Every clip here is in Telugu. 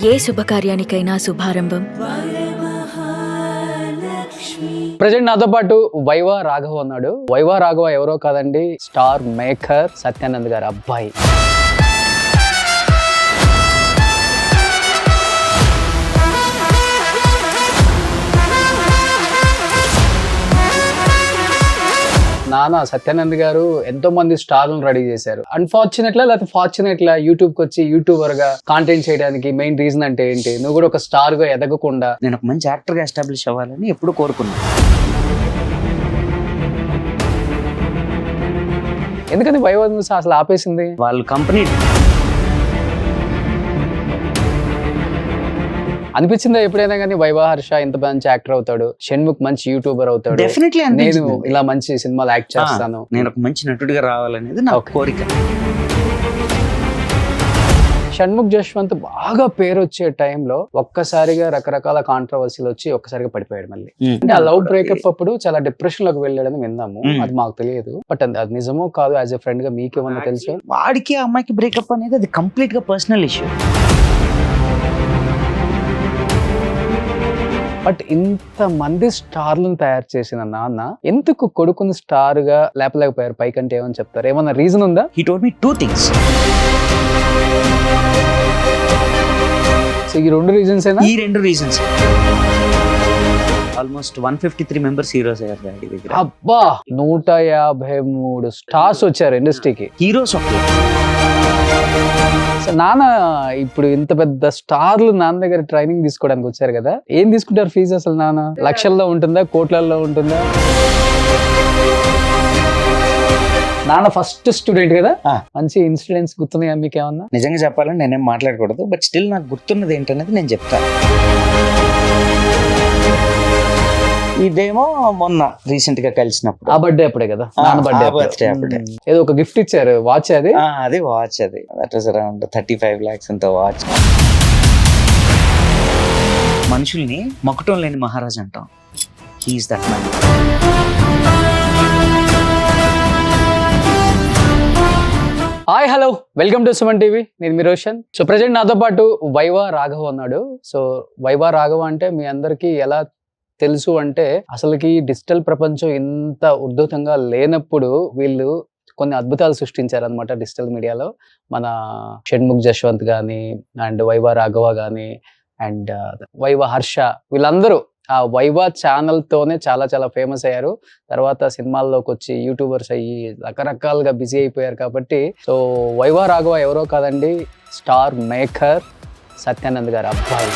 ఏ శుభకార్యానికైనా శుభారంభం. ప్రజెంట్ నాతో పాటు వైవా రాఘవ ఉన్నాడు. వైవా రాఘవ ఎవరో కాదండి, స్టార్ మేకర్ సత్యానంద్ గారు అబ్బాయి. నాన్న సత్యానంద్ గారు ఎంతో మంది స్టార్లను రెడీ చేశారు. అన్ఫార్చునేట్లా లేకపోతే ఫార్చునేట్లా యూట్యూబ్ కి వచ్చి యూట్యూబర్ గా కాంటెంట్ చేయడానికి మెయిన్ రీజన్ అంటే ఏంటి? నువ్వు కూడా ఒక స్టార్ గా ఎదగకుండా నేను ఒక మంచి యాక్టర్ గా ఎస్టాబ్లిష్ అవ్వాలని ఎప్పుడు కోరుకున్నాను. ఎందుకని వైవా అసలు ఆపేసింది? వాళ్ళ కంపెనీ అనిపించిందా ఎప్పుడైనా కానీ వైవా హర్ష ఇంత మంచి యాక్టర్ అవుతాడు, షణ్ముఖ్ మంచి యూట్యూబర్ అవుతాడు, డెఫినెట్లీ నేను ఇలా మంచి సినిమాలు యాక్ట్ చేస్తాను, నేను ఒక మంచి నటుడిగా రావాలనేది నా కోరిక. షణ్ముఖ్ జశ్వంత్ బాగా పేరు వచ్చే టైంలో ఒక్కసారిగా రకరకాల కాంట్రవర్సీలు వచ్చి ఒక్కసారిగా పడిపోయాడు మళ్ళీ. అంటే ఆ లవ్ బ్రేకప్ అప్పుడు చాలా డిప్రెషన్ లోకి వెళ్ళాడని విన్నాము. అది మాకు తెలియదు, బట్ అది నిజమో కాదు యాజ్ ఎ ఫ్రెండ్ గా మీకేమన్నా తెలుసు? వాడికి ఆ అమ్మాయికి బ్రేకప్ అనేది అది కంప్లీట్ గా పర్సనల్ ఇష్యూ. బట్ ఇంత మంది స్టార్లను తయారు చేసిన నాన్న ఎందుకు కొడుకుని స్టార్ గా లేపలేకపోయారు? పైకంటే ఏమని చెప్తారు? ఏమన్నా రీజన్ ఉందా? He told me two things. So ఈ రెండు రీజన్స్ ఈ రెండు రీజన్స్ ఆల్మోస్ట్ 153 మెంబర్స్ హీరోస్ అయ్యారు డాడీ దగ్గర. అబ్బా, 153 స్టార్స్ వచ్చారు ఇండస్ట్రీకి. హీరోస్ ఒకే. సో నాన్న ఇప్పుడు ఇంత పెద్ద స్టార్లు నాన్న దగ్గర ట్రైనింగ్ తీసుకోవడానికి వచ్చారు కదా, ఏం తీసుకుంటారు ఫీజు అసలు? నాన్న లక్షల్లో ఉంటుందా, కోట్లల్లో ఉంటుందా? నాన్న ఫస్ట్ స్టూడెంట్ కదా, మంచి ఇన్సిడెంట్స్ గుర్తున్నాయా మీకు ఏమన్నా? నిజంగా చెప్పాలని నేనేం మాట్లాడకూడదు, బట్ స్టిల్ నాకు గుర్తున్నది ఏంటనేది నేను చెప్తాను. ఇదేమో మొన్న రీసెంట్ గా కలిసినప్పుడు, ఆ బర్త్డే అప్పుడే కదా, నాన్న బర్త్డే అప్పుడే ఏదో ఒక గిఫ్ట్ ఇచ్చారు, వాచ్. అది వాచ్, అది దట్ వాస్ అరౌండ్ 35 lakhs అంత వాచ్. మనుషుల్ని మొక్కటం లేని మహారాజ్ అంటాం. He's that man. Hi hello, welcome to Suman TV. నేను మీ రోషన్. సో ప్రజెంట్ నాతో పాటు వైవా రాఘవ ఉన్నాడు. సో వైవా రాఘవ అంటే మీ అందరికీ ఎలా తెలుసు అంటే, అసలుకి డిజిటల్ ప్రపంచం ఇంత ఉద్ధృతంగా లేనప్పుడు వీళ్ళు కొన్ని అద్భుతాలు సృష్టించారనమాట డిజిటల్ మీడియాలో. మన షణ్ముఖ్ జశ్వంత్ కానీ, అండ్ వైవా రాఘవ కానీ, అండ్ వైవా హర్ష, వీళ్ళందరూ ఆ వైవా ఛానల్తోనే చాలా చాలా ఫేమస్ అయ్యారు. తర్వాత సినిమాల్లోకి వచ్చి యూట్యూబర్స్ అయ్యి రకరకాలుగా బిజీ అయిపోయారు. కాబట్టి సో వైవా రాఘవ ఎవరో కాదండి, స్టార్ మేకర్ సత్యానంద్ గారు అబ్బాయి.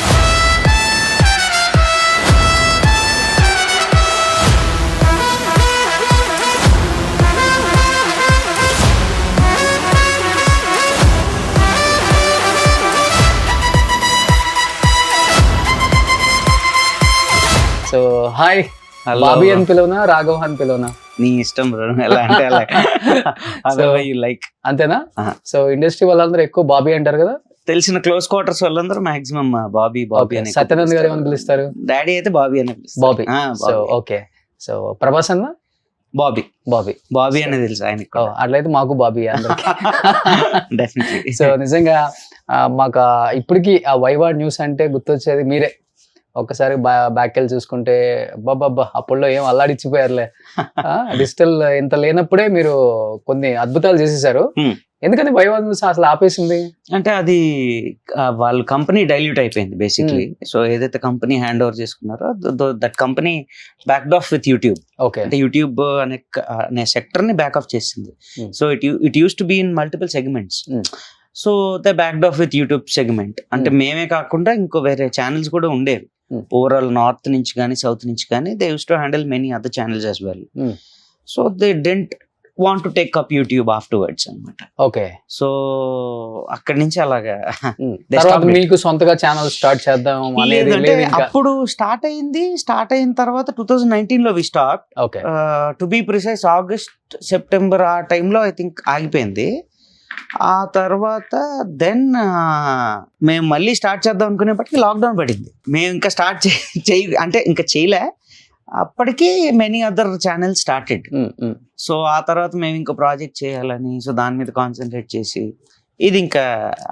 సో హాయ్, బాబీ అని పిలవనా, రాఘవ అని పిలవనా? నీ ఇష్టం బ్రో, ఎలా అంటే అలా. లైక్ అంతేనా? సో ఇండస్ట్రీ వాళ్ళందరూ ఎక్కువ బాబీ అంటారు కదా, తెలిసిన క్లోజ్ క్వార్టర్స్ వాళ్ళందరూ మాక్సిమం బాబీ బాబీ అని. సత్యానంద్ గారు ఏమని పిలుస్తారు? డాడీ అయితే బాబీ అని పిలుస్తారు. Bobby. So okay. So Prabhas అన్న బాబీ బాబీ బాబీ అని తెలుసు ఆయనకి. అట్లయితే మాకు బాబీ అందరికి. డెఫినెట్లీ. సో నిజంగా మాకు ఇప్పటికీ ఆ వైవా న్యూస్ అంటే గుర్తొచ్చేది మీరే. ఒక్కసారి బ్యాక్ వెళ్ళి చూసుకుంటే బాబా అప్పుల్లో ఏం అల్లాడిచ్చిపోయారులే. డిజిటల్ ఇంత లేనప్పుడే మీరు కొన్ని అద్భుతాలు చేసేసారు. ఎందుకని వైవా న్యూస్ అసలు ఆపేసింది? అంటే అది వాళ్ళ కంపెనీ డైల్యూట్ అయిపోయింది బేసిక్లీ. సో ఏదైతే కంపెనీ హ్యాండ్ ఓవర్ చేసుకున్నారో that company backed of with YouTube. అంటే యూట్యూబ్ అనే సెక్టర్ ని బ్యాక్ ఆఫ్ చేసింది. So it use to be in multiple segments. So the backed of with YouTube segment. అంటే మేమే కాకుండా ఇంకో వేరే ఛానల్స్ కూడా ఉండేవి. ఓవరాల్ నార్త్ నుంచి కానీ సౌత్ నుంచి కానీ they used to handle many other channels as well. So they didn't want to take up YouTube afterwards అన్నమాట. ఓకే. సో అక్కడి నుంచి అలాగా మీకు సొంతగా ఛానల్ స్టార్ట్ చేద్దాం అనేది అప్పుడు స్టార్ట్ అయింది. స్టార్ట్ అయిన తర్వాత 2019 లో we stop. To be precise August September ఆ టైంలో ఐ థింక్ ఆగిపోయింది. ఆ తర్వాత దెన్ మేము మళ్ళీ స్టార్ట్ చేద్దాం అనుకునేప్పటికీ లాక్డౌన్ పడింది. మేము ఇంకా స్టార్ట్ అంటే ఇంకా చేయలే. అప్పటికి many other channels started. So ఆ తర్వాత మేము ఇంకో ప్రాజెక్ట్ చేయాలని, సో దాని మీద కాన్సన్ట్రేట్ చేసి ఇది ఇంకా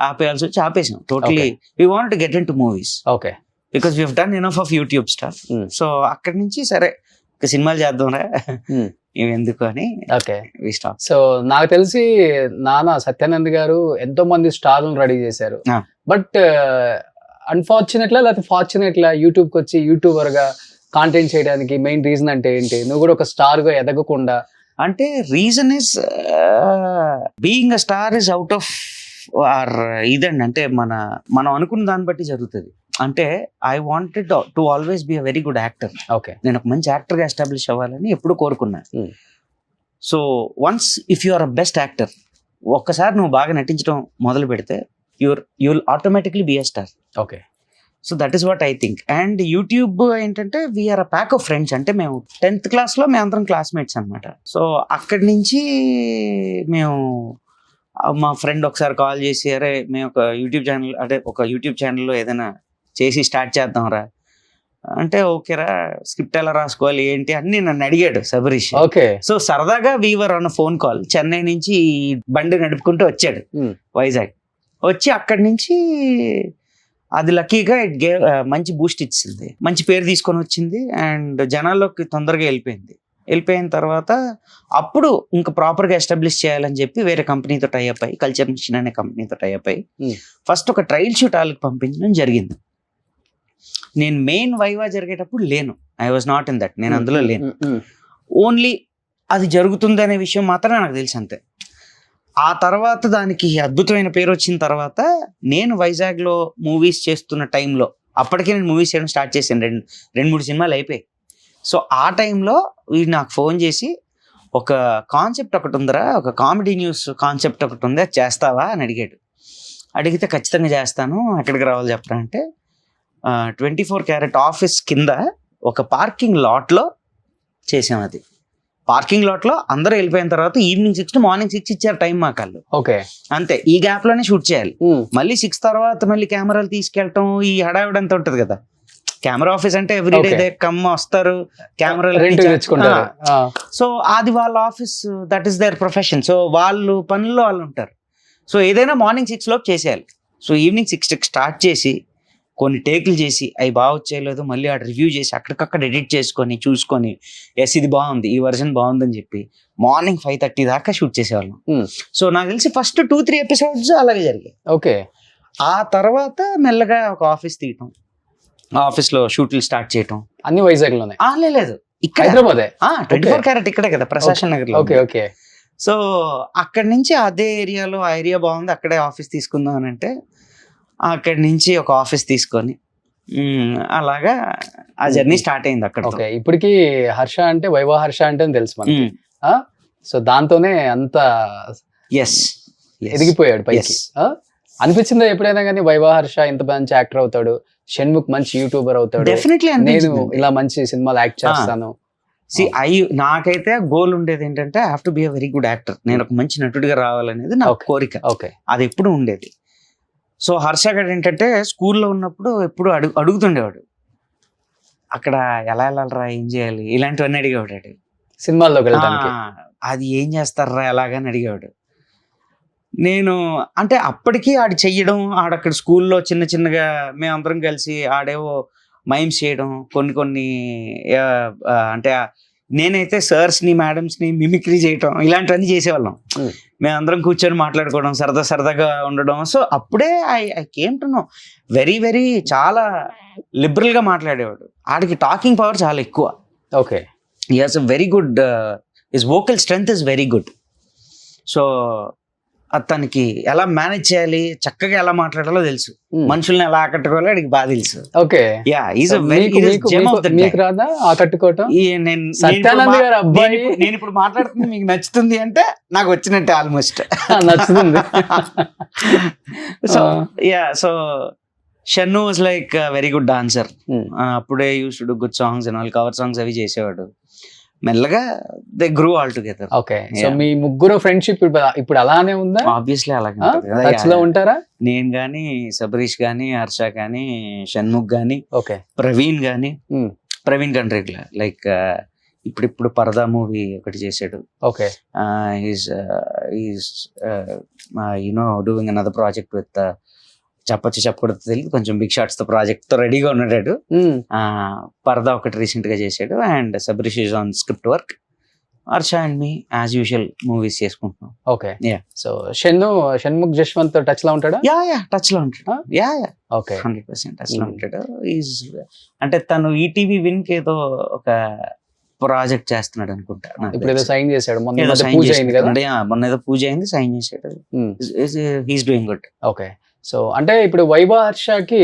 ఆపేయాల్సి వచ్చి ఆపేసాం totally. We want to get in to movies okay because we done enough of YouTube star. So అక్కడి నుంచి సరే ఇక సినిమాలు చేద్దాంరా ఇవి ఎందుకు అని ఓకే వి స్టాప్. సో నాకు తెలిసి నాన్న సత్యానంద్ గారు ఎంతో మంది స్టార్లను రెడీ చేశారు. బట్ అన్ఫార్చునేట్లా లేకపోతే ఫార్చునేట్లా యూట్యూబ్కి వచ్చి యూట్యూబర్ గా కాంటెంట్ చేయడానికి మెయిన్ రీజన్ అంటే ఏంటి? నువ్వు కూడా ఒక స్టార్ గా ఎదగకుండా అంటే reason is being a star is out of our ఇదండి. అంటే మనం అనుకున్న దాన్ని బట్టి జరుగుతుంది. అంటే I wanted to always be a very good actor. Okay, నేను ఒక మంచి యాక్టర్ గా ఎస్టాబ్లిష్ అవ్వాలని ఎప్పుడు కోరుకున్నా. So once if you are a best actor, ఒక్కసారి నువ్వు బాగా నటించడం మొదలు పెడితే you will automatically be a star. Okay, so that is what I think. And YouTube ఏంటంటే we are a pack of friends. అంటే మేము 10th క్లాస్లో మేము అందరం క్లాస్మేట్స్ అనమాట. సో అక్కడి నుంచి మేము మా ఫ్రెండ్ ఒకసారి కాల్ చేసి, అరే మేము ఒక యూట్యూబ్ ఛానల్లో ఏదైనా చేసి స్టార్ట్ చేద్దాంరా అంటే, ఓకేరా స్క్రిప్ట్ ఎలా రాసుకోవాలి ఏంటి అన్ని నన్ను అడిగాడు సబరీష్. ఓకే, సో సరదాగా వీవర్ అన్న ఫోన్ కాల్ చెన్నై నుంచి బండి నడుపుకుంటూ వచ్చాడు వైజాగ్. వచ్చి అక్కడి నుంచి అది లక్కీగా ఇట్ గేవ్ మంచి బూస్ట్ ఇచ్చింది, మంచి పేరు తీసుకొని వచ్చింది. అండ్ జనాల్లోకి తొందరగా వెళ్ళిపోయిన తర్వాత అప్పుడు ఇంకా ప్రాపర్గా ఎస్టాబ్లిష్ చేయాలని చెప్పి వేరే కంపెనీతో టైఅప్ అయ్యి, కల్చర్ మిషన్ అనే కంపెనీతో టైఅప్ అయ్యి ఫస్ట్ ఒక ట్రయల్ షూట్ వాళ్ళకి పంపించడం జరిగింది. నేను మెయిన్ వైవా జరిగేటప్పుడు లేను, I was not in that, నేను అందులో లేను. ఓన్లీ అది జరుగుతుంది అనే విషయం మాత్రమే నాకు తెలుసు అంతే. ఆ తర్వాత దానికి అద్భుతమైన పేరు వచ్చిన తర్వాత నేను వైజాగ్లో మూవీస్ చేస్తున్న టైంలో, అప్పటికే నేను మూవీస్ చేయడం స్టార్ట్ చేశాను, 2-3 సినిమాలు అయిపోయాయి. సో ఆ టైంలో వీడు నాకు ఫోన్ చేసి, ఒక కాన్సెప్ట్ ఒకటి ఉందిరా, ఒక కామెడీ న్యూస్ కాన్సెప్ట్ ఒకటి ఉంది, అది చేస్తావా అని అడిగాడు. అడిగితే ఖచ్చితంగా చేస్తాను, ఎక్కడికి రావాలి చెప్పరా అంటే, 24 క్యారెట్ ఆఫీస్ కింద ఒక పార్కింగ్ లాట్లో చేసాం. అది పార్కింగ్ లాట్ లో అందరూ వెళ్ళిపోయిన తర్వాత ఈవినింగ్ 6 మార్నింగ్ 6 ఇచ్చారు టైం మాకు వాళ్ళు. ఓకే, అంతే, ఈ గ్యాప్ లోనే షూట్ చేయాలి. మళ్ళీ 6 తర్వాత మళ్ళీ కెమెరాలు తీసుకెళ్ళటం, ఈ హడావిడంతా ఉంటది కదా. కెమెరా ఆఫీస్ అంటే ఎవ్రీడే కమ్మ వస్తారు, కెమెరాలు తెచ్చుకుంటారు. సో అది వాళ్ళ office, that is there profession. So వాళ్ళు పనుల్లో వాళ్ళు ఉంటారు. సో ఏదైనా మార్నింగ్ 6 లోపు చేసేయాలి. సో ఈవినింగ్ 6 స్టార్ట్ చేసి కొన్ని టేకులు చేసి అవి బాగా వచ్చేయలేదు, మళ్ళీ ఆ రివ్యూ చేసి అక్కడికక్కడ ఎడిట్ చేసుకొని చూసుకొని, ఎస్ ఇది బాగుంది, ఈ వర్జన్ బాగుందని చెప్పి మార్నింగ్ 5:30 దాకా షూట్ చేసేవాళ్ళం. సో నాకు తెలిసి ఫస్ట్ 2-3 ఎపిసోడ్స్ అలాగే జరిగాయి. ఓకే, ఆ తర్వాత మెల్లగా ఒక ఆఫీస్ తీయటం, ఆఫీస్లో షూట్లు స్టార్ట్ చేయటం. అన్ని వైజాగ్ లోనే? లేదు, ఇక్కడ హైదరాబాద్. 24 క్యారెట్ ఇక్కడే కదా, ప్రశాసన్ నగర్ లో. Okay okay. సో అక్కడి నుంచి అదే ఏరియాలో, ఆ ఏరియా బాగుంది, అక్కడే ఆఫీస్ తీసుకుందాం అని అంటే అక్కడి నుంచి ఒక ఆఫీస్ తీసుకొని అలాగా ఆ జర్నీ స్టార్ట్ అయింది అక్కడ. ఓకే, ఇప్పటికి హర్ష అంటే వైవా హర్ష అంటే తెలుసు మనకి. సో దాంతోనే అంత ఎదిగిపోయాడు పైకి. అనిపించిందా ఎప్పుడైనా కానీ వైవా హర్ష ఇంత మంచి యాక్టర్ అవుతాడు, షణ్ముఖ్ మంచి యూట్యూబర్ అవుతాడు, డెఫినెట్లీ నేను ఇలా మంచి సినిమాలు యాక్ట్ చేస్తాను? నాకైతే గోల్ ఉండేది ఏంటంటే, I have to be a very good actor, నేను ఒక మంచి నటుడిగా రావాలనేది నా కోరిక. ఓకే, అది ఎప్పుడు ఉండేది. సో హర్ష గారు ఏంటంటే స్కూల్లో ఉన్నప్పుడు ఎప్పుడు అడుగుతుండేవాడు, అక్కడ ఎలా వెళ్ళాలరా, ఏం చేయాలి, ఇలాంటివన్నీ అడిగేవాడు. సినిమాల్లోకి వెళ్ళడానికి అది ఏం చేస్తారా ఎలాగని అడిగేవాడు. నేను అంటే అప్పటికీ ఆడి చెయ్యడం, ఆడక్కడ స్కూల్లో చిన్న చిన్నగా మేమందరం కలిసి ఆడేవో మైమ్స్ చేయడం, కొన్ని అంటే నేనైతే సార్స్ని మేడమ్స్ని మిమిక్రీ చేయటం, ఇలాంటివన్నీ చేసేవాళ్ళం. మేమందరం కూర్చొని మాట్లాడుకోవడం, సరదాగా ఉండడం. సో అప్పుడే I came to know very very చాలా లిబరల్గా మాట్లాడేవాడు. ఆడికి టాకింగ్ పవర్ చాలా ఎక్కువ. Okay, he has a very good, his vocal strength is very good. So అతనికి ఎలా మేనేజ్ చేయాలి, చక్కగా ఎలా మాట్లాడాలో తెలుసు, మనుషుల్ని ఎలా ఆకట్టుకోవాలో అడిగి బాగా తెలుసు. ఓకే, నేను రాదా ఆకట్టుకోవటం? నేను ఇప్పుడు మాట్లాడుతుంది మీకు నచ్చుతుంది అంటే నాకు వచ్చినట్టే ఆల్మోస్ట్ నచ్చుతుంది. So Shannu was like very good dancer. అప్పుడే used to do good songs and all, cover songs అవి చేసేవాడు. మెల్లగా they grew all together. Okay, so మీ ముగ్గురు ఫ్రెండ్షిప్ ఇప్పుడు అలానే ఉందా? ఆబ్వియస్లీ అలాగే ఉంటారా? నేను గానీ, సబరీష్ గానీ, హర్ష గానీ, షణ్ముఖ్ గానీ, ఓకే, ప్రవీణ్ గానీ, ప్రవీణ్ కండ్రిగ్లా, లైక్ ఇప్పుడు పరదా మూవీ ఒకటి చేశాడు. Okay. Is you know doing another project with చెప్పకూడదు తెలియదు, కొంచెం బిగ్ షాట్స్ తో ప్రాజెక్ట్ తో రెడీగా ఉన్నాడు. పరదా ఒకటి రీసెంట్ గా చేశాడు. And Sabrish is on script work. Harsha and me as usual movies చేసుకుంటున్నాం. Okay. So Shanmukh Jaswanth touch లో ఉంటాడా? టచ్ లో ఉంటాడు. ఓకే, 100% టచ్ లో ఉంటాడు. అంటే తను ఈటీవీ విన్ కి ఏదో ఒక ప్రాజెక్ట్ చేస్తున్నాడు అనుకుంటా. ఇప్పుడు ఏదో సైన్ చేశాడు, మొన్న ఏదో పూజ అయింది, సైన్ చేశాడు. He's doing good. Okay. So అంటే ఇప్పుడు వైవా హర్షకి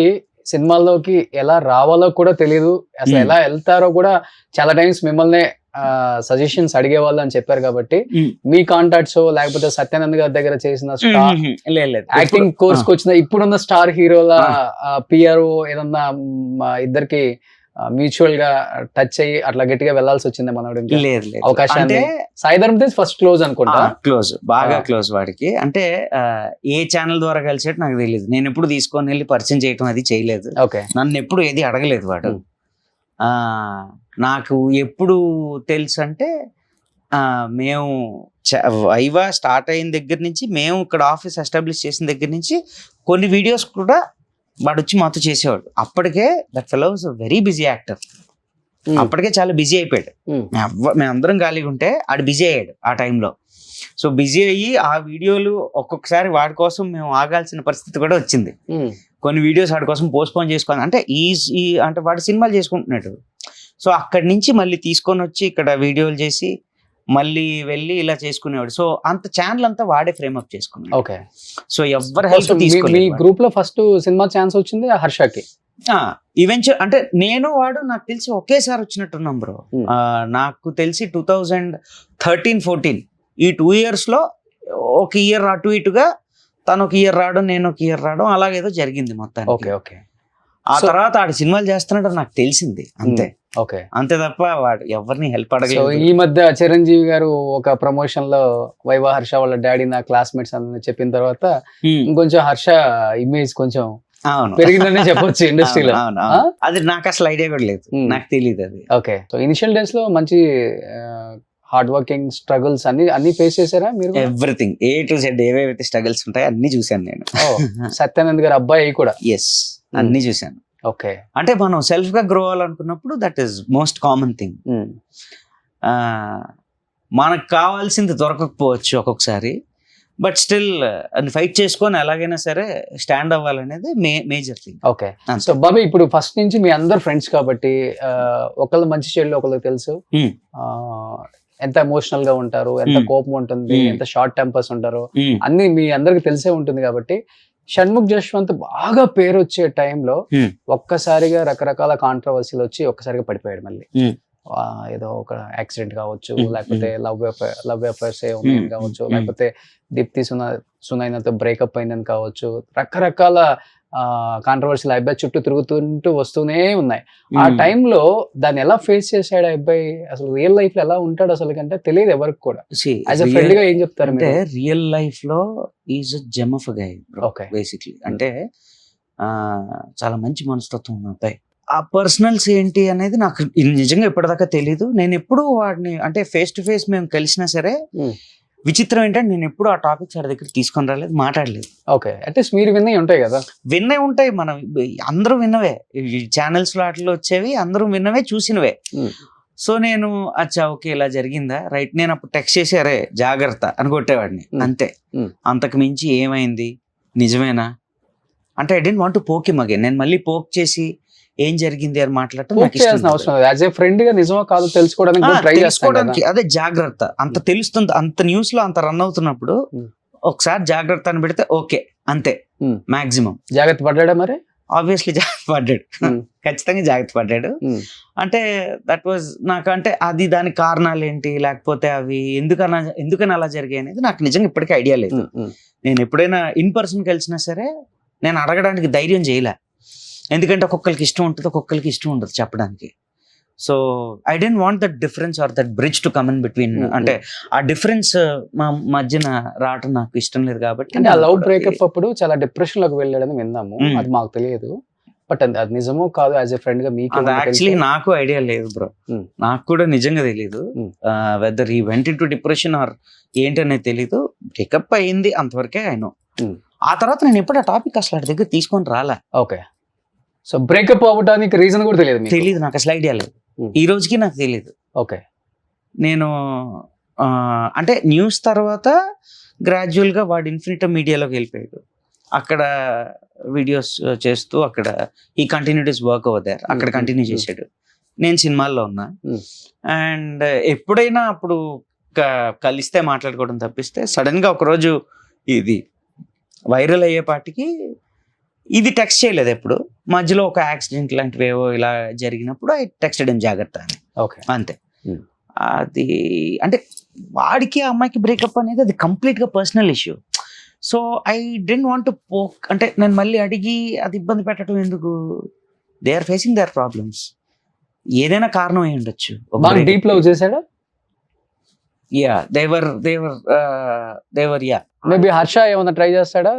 సినిమాల్లోకి ఎలా రావాలో కూడా తెలియదు, అసలు ఎలా వెళ్తారో కూడా చాలా టైమ్స్ మిమ్మల్ని సజెషన్స్ అడిగేవాళ్ళు అని చెప్పారు. కాబట్టి మీ కాంటాక్ట్స్ లేకపోతే సత్యానంద్ గారి దగ్గర చేసిన యాక్టింగ్ కోర్స్ కి వచ్చిన ఇప్పుడున్న స్టార్ హీరోల పిఆర్ఓ ఏదన్నా ఇద్దరికి మ్యూచువల్ గా టచ్ అయ్యి అట్లా గట్టిగా వెళ్లాల్సి వచ్చింది మనోడు? అవకాశాన్ని సాయిధరం తేజ్ ఫస్ట్ క్లోజ్ అనుకుంటా. క్లోజ్, బాగా క్లోజ్ వాడికి. అంటే ఏ ఛానల్ ద్వారా కలిసేట్టు నాకు తెలియదు. నేను ఎప్పుడు తీసుకొని వెళ్ళి పరిచయం చేయటం అది చేయలేదు. నన్ను ఎప్పుడు ఏది అడగలేదు వాడు. నాకు ఎప్పుడు తెలుసు అంటే మేము వైవా స్టార్ట్ అయిన దగ్గర నుంచి, మేము ఇక్కడ ఆఫీస్ ఎస్టాబ్లిష్ చేసిన దగ్గర నుంచి కొన్ని వీడియోస్ కూడా వాడు వచ్చి మాతో చేసేవాడు. అప్పటికే that fellow was very busy actor. అప్పటికే చాలా బిజీ అయిపోయాడు. మేమందరం ఖాళీగా ఉంటే ఆడు బిజీ అయ్యాడు ఆ టైంలో. సో బిజీ అయ్యి ఆ వీడియోలు ఒక్కొక్కసారి వాడి కోసం మేము ఆగాల్సిన పరిస్థితి కూడా వచ్చింది. కొన్ని వీడియోస్ వాడి కోసం పోస్ట్పోన్ చేసుకోవాలి అంటే అంటే వాడు సినిమాలు చేసుకుంటున్నాడు. సో అక్కడి నుంచి మళ్ళీ తీసుకొని వచ్చి ఇక్కడ వీడియోలు చేసి మళ్ళీ వెళ్ళి ఇలా చేసుకునేవాడు. సో అంత ఛానల్ అంతా వాడే ఫ్రేమ్ అప్ చేసుకున్నాడు. ఓకే. సో ఎవరు హెల్ప్ తీసుకోలేదు. మీ గ్రూప్ లో ఫస్ట్ సినిమా ఛాన్స్ వచ్చింది హర్షకి. ఈవెంచువల్ అంటే నేను వాడు నాకు తెలిసి ఒకేసారి వచ్చినట్టున్నాం బ్రో. నాకు తెలిసి 2013-14 ఈ 2 years లో ఒక ఇయర్ అటు ఇటుగా తను ఒక ఇయర్ రావడం, నేను ఒక ఇయర్ రావడం, అలాగేదో జరిగింది మొత్తానికి. ఓకే. ఓకే. ఆ తర్వాత ఆడు సినిమాలు చేస్తున్నాడు నాకు తెలిసింది అంతే. ఓకే. అంతే తప్ప వాడు ఎవరిని హెల్ప్ అడగలేదు. ఈ మధ్య చిరంజీవి గారు ఒక ప్రమోషన్ లో వైవా హర్ష వాళ్ళ డాడీ నా క్లాస్మేట్స్ అని చెప్పిన తర్వాత ఇంకొంచెం హర్ష ఇమేజ్ కొంచెం పెరిగిందని చెప్పొచ్చు ఇండస్ట్రీలో. అది నాకు అసలు ఐడియా కూడా లేదు, నాకు తెలియదు అది. ఓకే. సో ఇనిషియల్ డేస్ లో మంచి హార్డ్ వర్కింగ్ స్ట్రగుల్స్ అన్ని ఫేస్ చేశారా మీరు? ఎవ్రీథింగ్ A to Z ఏవేవైతే స్ట్రగుల్స్ ఉంటాయో అన్ని చూసాను నేను. సత్యానంద్ గారు అబ్బాయి కూడా. ఎస్, అన్ని చూసాను. ఓకే. అంటే మనం సెల్ఫ్ గా గ్రో అవ్వాలనుకున్నప్పుడు that is most common thing. మనకు కావాల్సింది దొరకకపోవచ్చు ఒక్కొక్కసారి, బట్ స్టిల్ అని ఫైట్ చేసుకొని ఎలాగైనా సరే స్టాండ్ అవ్వాలనేది major thing. Okay. So Bobby ఇప్పుడు ఫస్ట్ నుంచి మీ అందరు ఫ్రెండ్స్ కాబట్టి ఒకళ్ళు మంచి చెడులు ఒకళ్ళకి తెలుసు. ఎంత ఎమోషనల్ గా ఉంటారు, ఎంత కోపం ఉంటుంది, ఎంత షార్ట్ టెంపర్స్ ఉంటారు, అన్ని మీ అందరికి తెలిసే ఉంటుంది. కాబట్టి షణ్ముఖ్ జశ్వంత్ బాగా పేరు వచ్చే టైంలో ఒక్కసారిగా రకరకాల కాంట్రవర్సీలు వచ్చి ఒక్కసారిగా పడిపోయాడు. మళ్ళీ ఏదో ఒక యాక్సిడెంట్ కావచ్చు, లేకపోతే లవ్ అఫైర్స్ ఉన్నాయని కావచ్చు, లేకపోతే దీప్తి సునైనాతో బ్రేకప్ అయిందని కావచ్చు, రకరకాల కాంట్రవర్సీలు అబ్బాయి చుట్టూ తిరుగుతుంటూ వస్తూనే ఉన్నాయి. ఆ టైంలో దాన్ని ఎలా ఫేస్ చేశాడు అబ్బాయి? అసలు రియల్ లైఫ్ లో ఎలా ఉంటాడు అసలు కంటే తెలియదు ఎవరికి కూడా. యాజ్ ఎ ఫ్రెండ్ గా ఏం చెప్తారు? అంటే రియల్ లైఫ్ లో is a gem of a guy basically. అంటే చాలా మంచి మనస్తత్వం ఉన్న అబ్బాయి. ఆ పర్సనల్స్ ఏంటి అనేది నాకు నిజంగా ఇప్పటిదాకా తెలీదు. నేను ఎప్పుడు వాడిని అంటే ఫేస్ టు ఫేస్ మేము కలిసినా సరే, విచిత్రం ఏంటంటే నేను ఎప్పుడు ఆ టాపిక్స్ వాడి దగ్గర తీసుకొని రాలేదు, మాట్లాడలేదు. ఓకే. అంటే మీరు విన్నవి ఉంటాయి కదా? విన్నవి ఉంటాయి, మనం అందరూ విన్నవే, ఛానల్స్ లో అట్లా వచ్చేవి అందరూ విన్నవే, చూసినవే. సో నేను అచ్చా ఓకే ఇలా జరిగిందా, రైట్. నేను అప్పుడు టెక్స్ట్ చేసి అరే జాగ్రత్త అని కొట్టేవాడిని అంతే. అంతకు మించి ఏమైంది, నిజమేనా అంటే I don't want to poke him again. నేను మళ్ళీ పోక్ చేసి ఏం జరిగింది అని మాట్లాడటం తెలుసుకోవడానికి అదే జాగ్రత్త. అంత తెలుస్తుంది, అంత న్యూస్ లో అంత రన్ అవుతున్నప్పుడు ఒకసారి జాగ్రత్త అని పెడితే ఓకే అంతే. మాక్సిమం జాగ్రత్త పడ్డాడా? మరి ఆబ్వియస్లీ జాగ్రత్త పడ్డాడు, ఖచ్చితంగా జాగ్రత్త పడ్డాడు. అంటే దట్ వాజ్ నాకు అంటే అది దానికి కారణాలు ఏంటి, లేకపోతే అవి ఎందుకని అలా జరిగాయి అనేది నాకు నిజంగా ఇప్పటికీ ఐడియా లేదు. నేను ఎప్పుడైనా ఇన్ పర్సన్ కలిసినా సరే నేను అడగడానికి ధైర్యం చేయలే, ఎందుకంటే ఒక్కొక్కరికి ఇష్టం ఉంటుంది, ఒక్కొక్కరికి ఇష్టం ఉండదు చెప్పడానికి. So I don't want that difference or that bridge to come in between. అంటే ఆ డిఫరెన్స్ మా మధ్యన రావటం నాకు ఇష్టం లేదు. కాబట్టి ఆ లవ్ బ్రేకప్ అప్పుడు చాలా డిప్రెషన్ లోకి వెళ్ళాడని విన్నాము, అది మాకు తెలియదు. బట్ అది నిజమో కాదు యాజ్ ఎ ఫ్రెండ్ గా మీకు యాక్చువల్లీ నాకు ఐడియా లేదు బ్రో. నాకు కూడా నిజంగా తెలీదు వెదర్ ఈ went in to depression are ఏంటనేది తెలీదు. బ్రేకప్ అయింది అంతవరకే ఆయన. ఆ తర్వాత నేను ఎప్పుడు ఆ టాపిక్ అసలు అటు దగ్గర తీసుకొని రాలే. ఓకే. సో బ్రేకప్ అవ్వడానికి రీజన్ కూడా తెలియదు నాకు, అసలు ఐడియా లేదు. ఈ రోజుకి నాకు తెలియదు. ఓకే. నేను అంటే న్యూస్ తర్వాత గ్రాడ్యువల్ గా వాడు ఇన్ఫినిటీ మీడియాలోకి వెళ్ళిపోయాడు. అక్కడ వీడియోస్ చేస్తూ అక్కడ ఈ కంటిన్యూటీస్ వర్క్ ఓవర్ దేర్, అక్కడ కంటిన్యూ చేశాడు. నేను సినిమాల్లో ఉన్నా. అండ్ ఎప్పుడైనా అప్పుడు కలిస్తే మాట్లాడుకోవడం తప్పిస్తే సడన్ గా ఒకరోజు ఇది వైరల్ అయ్యేపాటికి ఇది టెక్స్ట్ చేయలేదు ఎప్పుడు. మధ్యలో ఒక యాక్సిడెంట్ లాంటివి ఏవో ఇలా జరిగినప్పుడు ఐ టెక్స్టెడ్ ఏం జాగ్రత్త అని. ఓకే, అంతే. అది అంటే వాడికి ఆ అమ్మాయికి బ్రేకప్ అనేది అది కంప్లీట్ గా personal issue. So I don't want to poke, అంటే నేను మళ్ళీ అడిగి అది ఇబ్బంది పెట్టడం ఎందుకు. They are facing their problems. ఏదైనా కారణం అయి ఉండొచ్చు. డీప్ లవ్ చేశాడా? యా దేవర్ యా. మేబీ హర్ష ఏమన్నా ట్రై చేస్తాడా?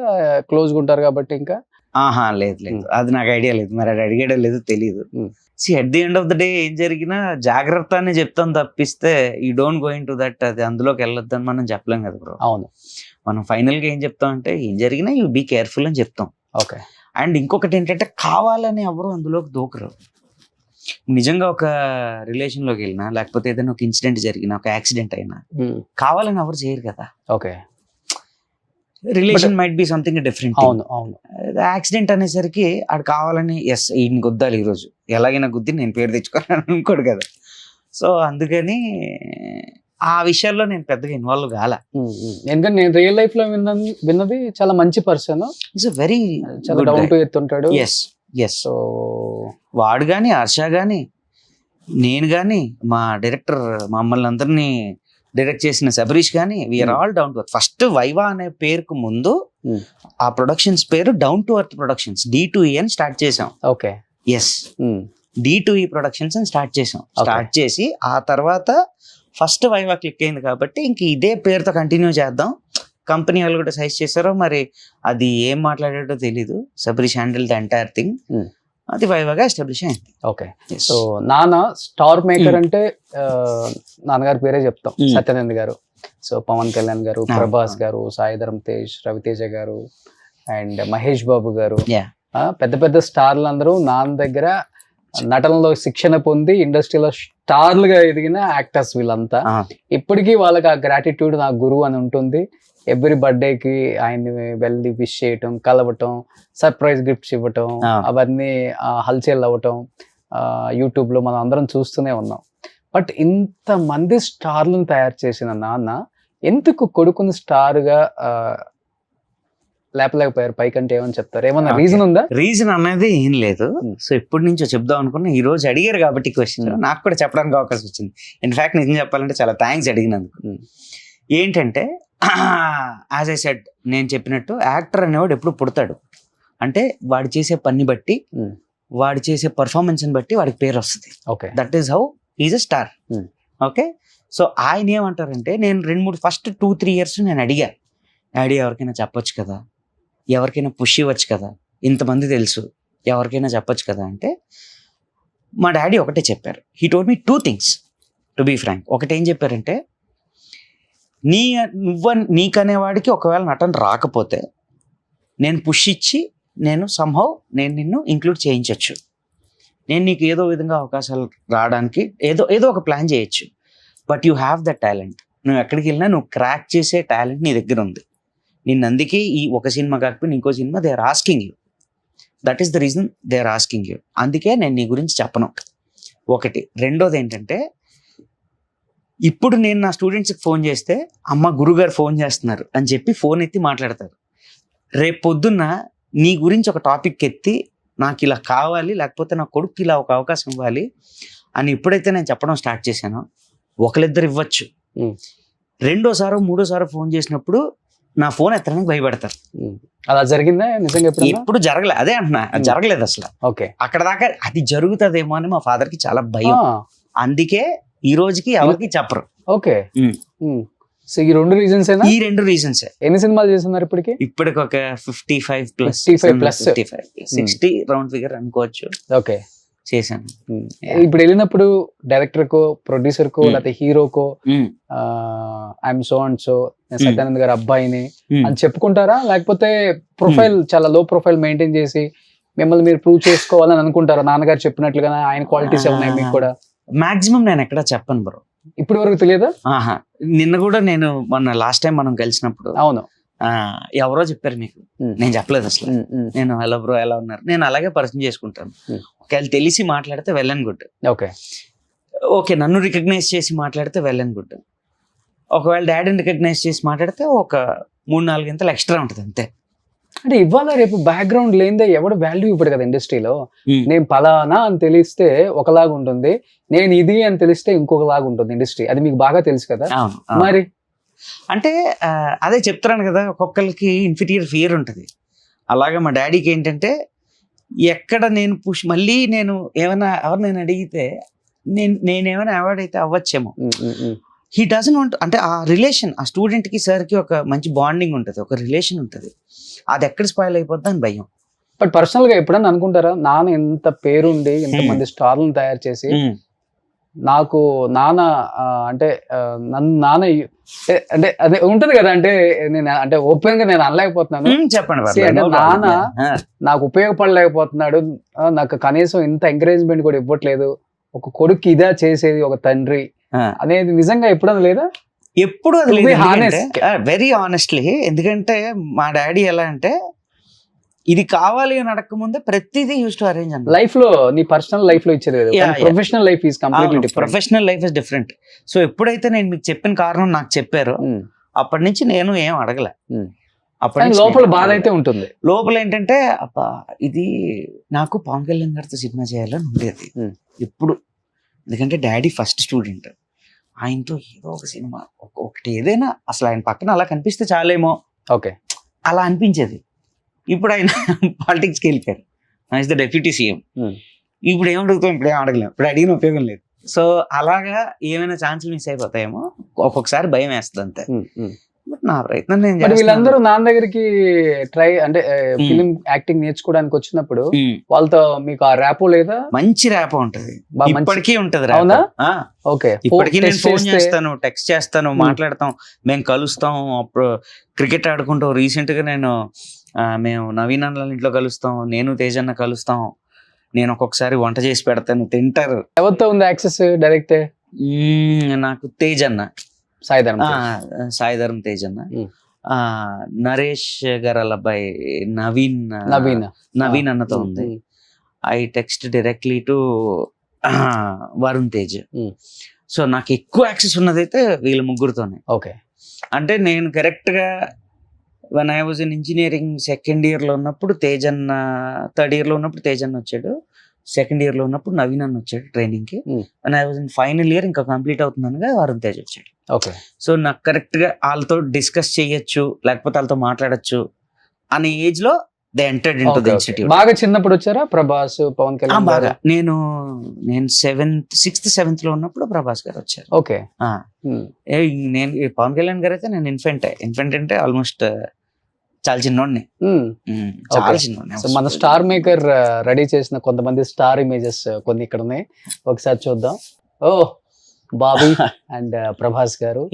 క్లోజ్ గా ఉంటారు కాబట్టి ఇంకా. లేదు అది నాకు ఐడియా లేదు. మరి అది అడిగేయడం లేదు, తెలియదు. See at the end of the day ఏం జరిగినా జాగ్రత్త అని చెప్తాం తప్పిస్తే you don't going to that, అది అందులోకి వెళ్ళొద్దని మనం చెప్పలేం కదా బ్రో. అవును. మనం ఫైనల్ గా ఏం చెప్తాం అంటే ఏం జరిగినా యూ బీ కేర్ఫుల్ అని చెప్తాం. ఓకే. అండ్ ఇంకొకటి ఏంటంటే కావాలని ఎవరు అందులోకి దూకరు. నిజంగా ఒక రిలేషన్ లోకి వెళ్ళినా లేకపోతే ఏదైనా ఒక ఇన్సిడెంట్ జరిగినా, ఒక యాక్సిడెంట్ అయినా కావాలని ఎవరు చేయరు కదా. Okay. Relation might be something different. అవును అవును. యాక్సిడెంట్ అనేసరికి ఆడు కావాలని ఎస్ ఈయన గుద్దాలి ఈరోజు, ఎలాగైనా గుద్ది నేను పేరు తెచ్చుకోవాలని అనుకోడు కదా. సో అందుకని ఆ విషయాల్లో నేను పెద్దగా ఇన్వాల్వ్ కాల. ఎందుకంటే నేను రియల్ లైఫ్ లో విన్నది చాలా మంచి పర్సన్, ఇట్స్ వెరీ చాలా డౌన్ టు ఎర్త్ ఉంటాడు. Yes yes. సో వాడు కానీ హర్ష కానీ నేను కానీ మా డైరెక్టర్ మమ్మల్ని అందరినీ డైరెక్ట్ చేసిన శబరీష్ కానీ we are all down to earth. First Viva అనే పేరుకు ముందు ఆ ప్రొడక్షన్స్ పేరు down to earth productions D2E అని స్టార్ట్ చేసాం. ఓకే. ఎస్, D2E ప్రొడక్షన్స్ అని స్టార్ట్ చేసాం. స్టార్ట్ చేసి ఆ తర్వాత ఫస్ట్ వైవా క్లిక్ అయింది కాబట్టి ఇంక ఇదే పేరుతో కంటిన్యూ చేద్దాం. కంపెనీ వాళ్ళు కూడా సజెస్ట్ చేశారో మరి అది ఏం మాట్లాడాడో తెలీదు. Shabarish handle the entire thing. అది వైవాగా ఎస్టాబ్లిష్ అయింది. ఓకే. సో నాన్న స్టార్ మేకర్ అంటే నాన్నగారి పేరే చెప్తాం, సత్యానంద్ గారు. సో పవన్ కళ్యాణ్ గారు, ప్రభాస్ గారు, సాయిధరమ్ తేజ్, రవితేజ గారు అండ్ మహేష్ బాబు గారు, పెద్ద పెద్ద స్టార్లు అందరూ నాన్న దగ్గర నటనలో శిక్షణ పొంది ఇండస్ట్రీలో స్టార్లుగా ఎదిగిన యాక్టర్స్ వీళ్ళంతా. ఇప్పటికీ వాళ్ళకి ఆ గ్రాటిట్యూడ్ నా గురువు అని ఉంటుంది. ఎవ్రీ బర్త్డేకి ఆయన్ని వెళ్ళి విష్ చేయటం, కలవటం, సర్ప్రైజ్ గిఫ్ట్స్ ఇవ్వటం, అవన్నీ హల్చల్ అవ్వటం యూట్యూబ్లో మనం అందరం చూస్తూనే ఉన్నాం. బట్ ఇంతమంది స్టార్లను తయారు చేసిన నాన్న ఎందుకు కొడుకుని స్టార్గా లేపలేకపోయారు పైకంటే? ఏమని చెప్తారు? ఏమన్నా రీజన్ ఉందా? రీజన్ అనేది ఏం లేదు. సో ఎప్పటి నుంచో చెప్దాం అనుకున్నా, ఈ రోజు అడిగారు కాబట్టి క్వశ్చన్ నాకు కూడా చెప్పడానికి అవకాశం వచ్చింది. ఇన్ఫాక్ట్ నిజం చెప్పాలంటే చాలా థ్యాంక్స్ అడిగినందుకు. ఏంటంటే యాజ్ ఐ సెడ్, నేను చెప్పినట్టు యాక్టర్ అనేవాడు ఎప్పుడు పుడతాడు అంటే వాడు చేసే పని బట్టి, వాడు చేసే పర్ఫార్మెన్స్ బట్టి వాడికి పేరు వస్తుంది. Okay. That is how is a star. Okay. So ఆయన ఏమంటారంటే, నేను 2-3 ఫస్ట్ 2-3 years నేను అడిగా, డాడీ ఎవరికైనా చెప్పొచ్చు కదా, ఎవరికైనా పుష్ ఇవ్వచ్చు కదా, ఇంతమంది తెలుసు, ఎవరికైనా చెప్పొచ్చు కదా అంటే మా డాడీ ఒకటే చెప్పారు. He told me 2 things to be frank. ఒకటి ఏం చెప్పారంటే, నీకనేవాడికి ఒకవేళ నటన రాకపోతే నేను పుష్ ఇచ్చి నేను సంహౌ నేను నిన్ను ఇంక్లూడ్ చేయించవచ్చు, నేను నీకు ఏదో విధంగా అవకాశాలు రావడానికి ఏదో ఒక ప్లాన్ చేయొచ్చు. But you have the talent. నువ్వు ఎక్కడికి వెళ్ళినా నువ్వు క్రాక్ చేసే టాలెంట్ నీ దగ్గర ఉంది. నిన్ను అందుకే ఈ ఒక సినిమా కాకపోతే ఇంకో cinema they are asking you. That is the reason they are asking you. అందుకే నేను నీ గురించి చెప్పను. ఒకటి. రెండోది ఏంటంటే, ఇప్పుడు నేను నా స్టూడెంట్స్కి ఫోన్ చేస్తే అమ్మ గురుగారు ఫోన్ చేస్తున్నారు అని చెప్పి ఫోన్ ఎత్తి మాట్లాడతారు. రేపు పొద్దున్న నీ గురించి ఒక టాపిక్ ఎత్తి నాకు ఇలా కావాలి, లేకపోతే నా కొడుకు ఇలా ఒక అవకాశం ఇవ్వాలి అని ఎప్పుడైతే నేను చెప్పడం స్టార్ట్ చేశానో, ఒకరిద్దరు ఇవ్వచ్చు, రెండోసారో మూడోసారో ఫోన్ చేసినప్పుడు నా ఫోన్ ఎత్తడానికి భయపడతారు. అలా జరిగిందా నిజంగా? ఎప్పుడు జరగలే. అదే అంటున్నా, జరగలేదు అసలు. ఓకే. అక్కడ దాకా అది జరుగుతుందేమో అని మా ఫాదర్కి చాలా భయం. అందుకే ఈ రోజుకి ఎవరికి చెప్పరు. ఓకే. సో ఈ 2 రీజన్స్ ఈ 2 రీజన్స్. ఎన్ని సినిమాలు చేస్తున్నారు ఇప్పటికి? ఇప్పటికి ఒక 55 ప్లస్ 60 రౌండ్ ఫిగర్ అనుకోవచ్చు. ఓకే, చేశాను. ఇప్పుడు వెళ్ళినప్పుడు డైరెక్టర్ కో, ప్రొడ్యూసర్ కో, లేకపోతే హీరోకో I'm so and so Satyanand గారి అబ్బాయిని అని చెప్పుకుంటారా, లేకపోతే ప్రొఫైల్ చాలా లో ప్రొఫైల్ మెయింటైన్ చేసి మిమ్మల్ని మీరు ప్రూవ్ చేసుకోవాలని అనుకుంటారా? నాన్నగారు చెప్పినట్లుగా ఆయన క్వాలిటీస్ ఉన్నాయి మీకు కూడా? మాక్సిమం నేను ఎక్కడ చెప్పను బ్రో, ఇప్పటి వరకు తెలియదా? నిన్న కూడా నేను మొన్న లాస్ట్ టైం మనం కలిసినప్పుడు అవును ఎవరో చెప్పారు మీకు, నేను చెప్పలేదు అసలు. నేను హలో బ్రో ఎలా ఉన్నారు, నేను అలాగే పరిచయం చేసుకుంటాను. ఒకవేళ తెలిసి మాట్లాడితే వెల్ అండ్ గుడ్. ఓకే, నన్ను రికగ్నైజ్ చేసి మాట్లాడితే వెల్ అండ్ గుడ్. ఒకవేళ డాడీని రికగ్నైజ్ చేసి మాట్లాడితే ఒక 3-4 ఇంతలు ఎక్స్ట్రా ఉంటుంది అంతే. అంటే ఇవాళ రేపు బ్యాక్గ్రౌండ్ లేనిదే ఎవడు వాల్యూ ఇవ్వడు కదా ఇండస్ట్రీలో. నేను పలానా అని తెలిస్తే ఒకలాగా ఉంటుంది, నేను ఇది అని తెలిస్తే ఇంకొకలాగా ఉంటుంది ఇండస్ట్రీ. అది మీకు బాగా తెలుసు కదా. మరి అంటే అదే చెప్తున్నాను కదా, ఒక్కొక్కరికి ఇన్ఫీరియర్ ఫియర్ ఉంటుంది. అలాగే మా డాడీకి ఏంటంటే ఎక్కడ నేను మళ్ళీ నేను ఏమైనా ఎవరినైనా అడిగితే నేనేమైనా అవార్డ్ అయితే అవ్వచ్చేమో. హీ డజన్ వాంట్, అంటే ఆ రిలేషన్ ఆ స్టూడెంట్ కి సార్ కి ఒక మంచి బాండింగ్ ఉంటుంది, ఒక రిలేషన్ ఉంటుంది. అది ఎక్కడ స్పాయిల్ అయిపోద్ది అని భయం. బట్ పర్సనల్ గా ఎప్పుడన్నా అనుకుంటారా, నాన్న ఎంత పేరుండి ఎంతమంది స్టార్లను తయారు చేసి నాకు నాన్న అంటే నాన్న అంటే అదే ఉంటది కదా, అంటే నేను అంటే ఓపెన్ గా నేను అనలేకపోతున్నాను, చెప్పండి. అంటే నాన్న నాకు ఉపయోగపడలేకపోతున్నాడు, నాకు కనీసం ఇంత ఎంకరేజ్మెంట్ కూడా ఇవ్వట్లేదు, ఒక కొడుకు ఇదా చేసేది ఒక తండ్రి అనేది నిజంగా ఎప్పుడన్నా లేదా? ఎప్పుడు అది వెరీ ఆనెస్ట్లీ. ఎందుకంటే మా డాడీ ఎలా అంటే ఇది కావాలి అని అడగక ముందే ప్రతిదీ యూస్ టు అరేంజ్ అన్న. లైఫ్ లో నీ పర్సనల్ లైఫ్ లో ఇచ్చేది, professional life is completely different. Professional life is different. So ఎప్పుడైతే నేను మీకు చెప్పిన కారణం నాకు చెప్పారో అప్పటి నుంచి నేను ఏం అడగలే. అప్పటి లోపల బాధ అయితే ఉంటుంది. లోపల ఏంటంటే అబ్బా ఇది నాకు పవన్ కళ్యాణ్ గారితో సినిమా చేయాలని ఉండేది ఎప్పుడు. ఎందుకంటే డాడీ ఫస్ట్ స్టూడెంట్, ఆయనతో ఏదో ఒక సినిమా ఒకటి ఏదైనా అసలు ఆయన పక్కన అలా కనిపిస్తే చాలేమో, ఓకే అలా అనిపించేది. ఇప్పుడు ఆయన పాలిటిక్స్కి వెళ్ళిపోయారు, ఆయన ద డెప్యూటీ సీఎం. ఇప్పుడు ఏం అడుగుతాం, ఇప్పుడు ఏం అడగలేము, ఇప్పుడు అడిగిన ఉపయోగం లేదు. సో అలాగా ఏమైనా ఛాన్సులు మిస్ అయిపోతాయేమో ఒక్కొక్కసారి భయం వేస్తుంది అంతే. బట్ నా ప్రయత్నం నేను. వీళ్ళందరూ నాన్న దగ్గరికి ట్రై అంటే ఫిలిం యాక్టింగ్ నేర్చుకోవడానికి వచ్చినప్పుడు వాళ్ళతో మీకు ఆ ర్యాపో లేదా? మంచి ర్యాపో ఉంటది, ఇప్పటికీ ఉంటది. అవునా? ఓకే, ఇప్పటికీ నేను ఫోన్ చేస్తాను, టెక్స్ట్ చేస్తాను, మాట్లాడతాం, మేము కలుస్తాం. అప్పుడు క్రికెట్ ఆడుకుంటాం. రీసెంట్ గా మేము నవీన్ అన్న ఇంట్లో కలుస్తాం, నేను తేజన్న కలుస్తాం. నేను ఒక్కొక్కసారి వంట చేసి పెడతాను, తింటారు. ఎవరితో ఉంది యాక్సెస్ డైరెక్ట్? నాకు తేజన్న, సాయిధరం తేజన్న, నరేష్ గారు వాళ్ళ అబ్బాయి నవీన్ అన్నతో ఉంది. I text directly to Varun Tej. So నాకు ఎక్కువ యాక్సెస్ ఉన్నదైతే వీళ్ళ ముగ్గురుతోనే. ఓకే, అంటే నేను కరెక్ట్ గా when I was in engineering second year లో ఉన్నప్పుడు తేజన్న, థర్డ్ ఇయర్ లో ఉన్నప్పుడు తేజన్న వచ్చాడు, సెకండ్ ఇయర్ లో ఉన్నప్పుడు నవీన్ అన్న వచ్చాడు ట్రైనింగ్ కి. when I was in final year ఇంకా కంప్లీట్ అవుతుందనగా వరుణ్ తేజ్ వచ్చాడు. ఓకే, సో నాకు కరెక్ట్ గా వాళ్ళతో డిస్కస్ చేయొచ్చు, లేకపోతే వాళ్ళతో మాట్లాడచ్చు అనే ఏజ్ లో they entered into the institute. బాగా చిన్నప్పుడు వచ్చారా ప్రభాస్, పవన్ కళ్యాణ్? బాగా నేను 6th 7th లో ఉన్నప్పుడు ప్రభాస్ గారు వచ్చారు. ఓకే, నేను పవన్ కళ్యాణ్ గారు అయితే నేను ఇన్ఫెంట్ అంటే ఆల్మోస్ట్ చాలా చిన్నోడిని, చాలా చిన్నోడిని. మన స్టార్ మేకర్ రెడీ చేసిన కొంతమంది స్టార్ ఇమేజెస్ కొన్ని ఇక్కడ ఉన్నాయి, ఒకసారి చూద్దాం. ఓ బాబీ అండ్ ప్రభాస్ గారు.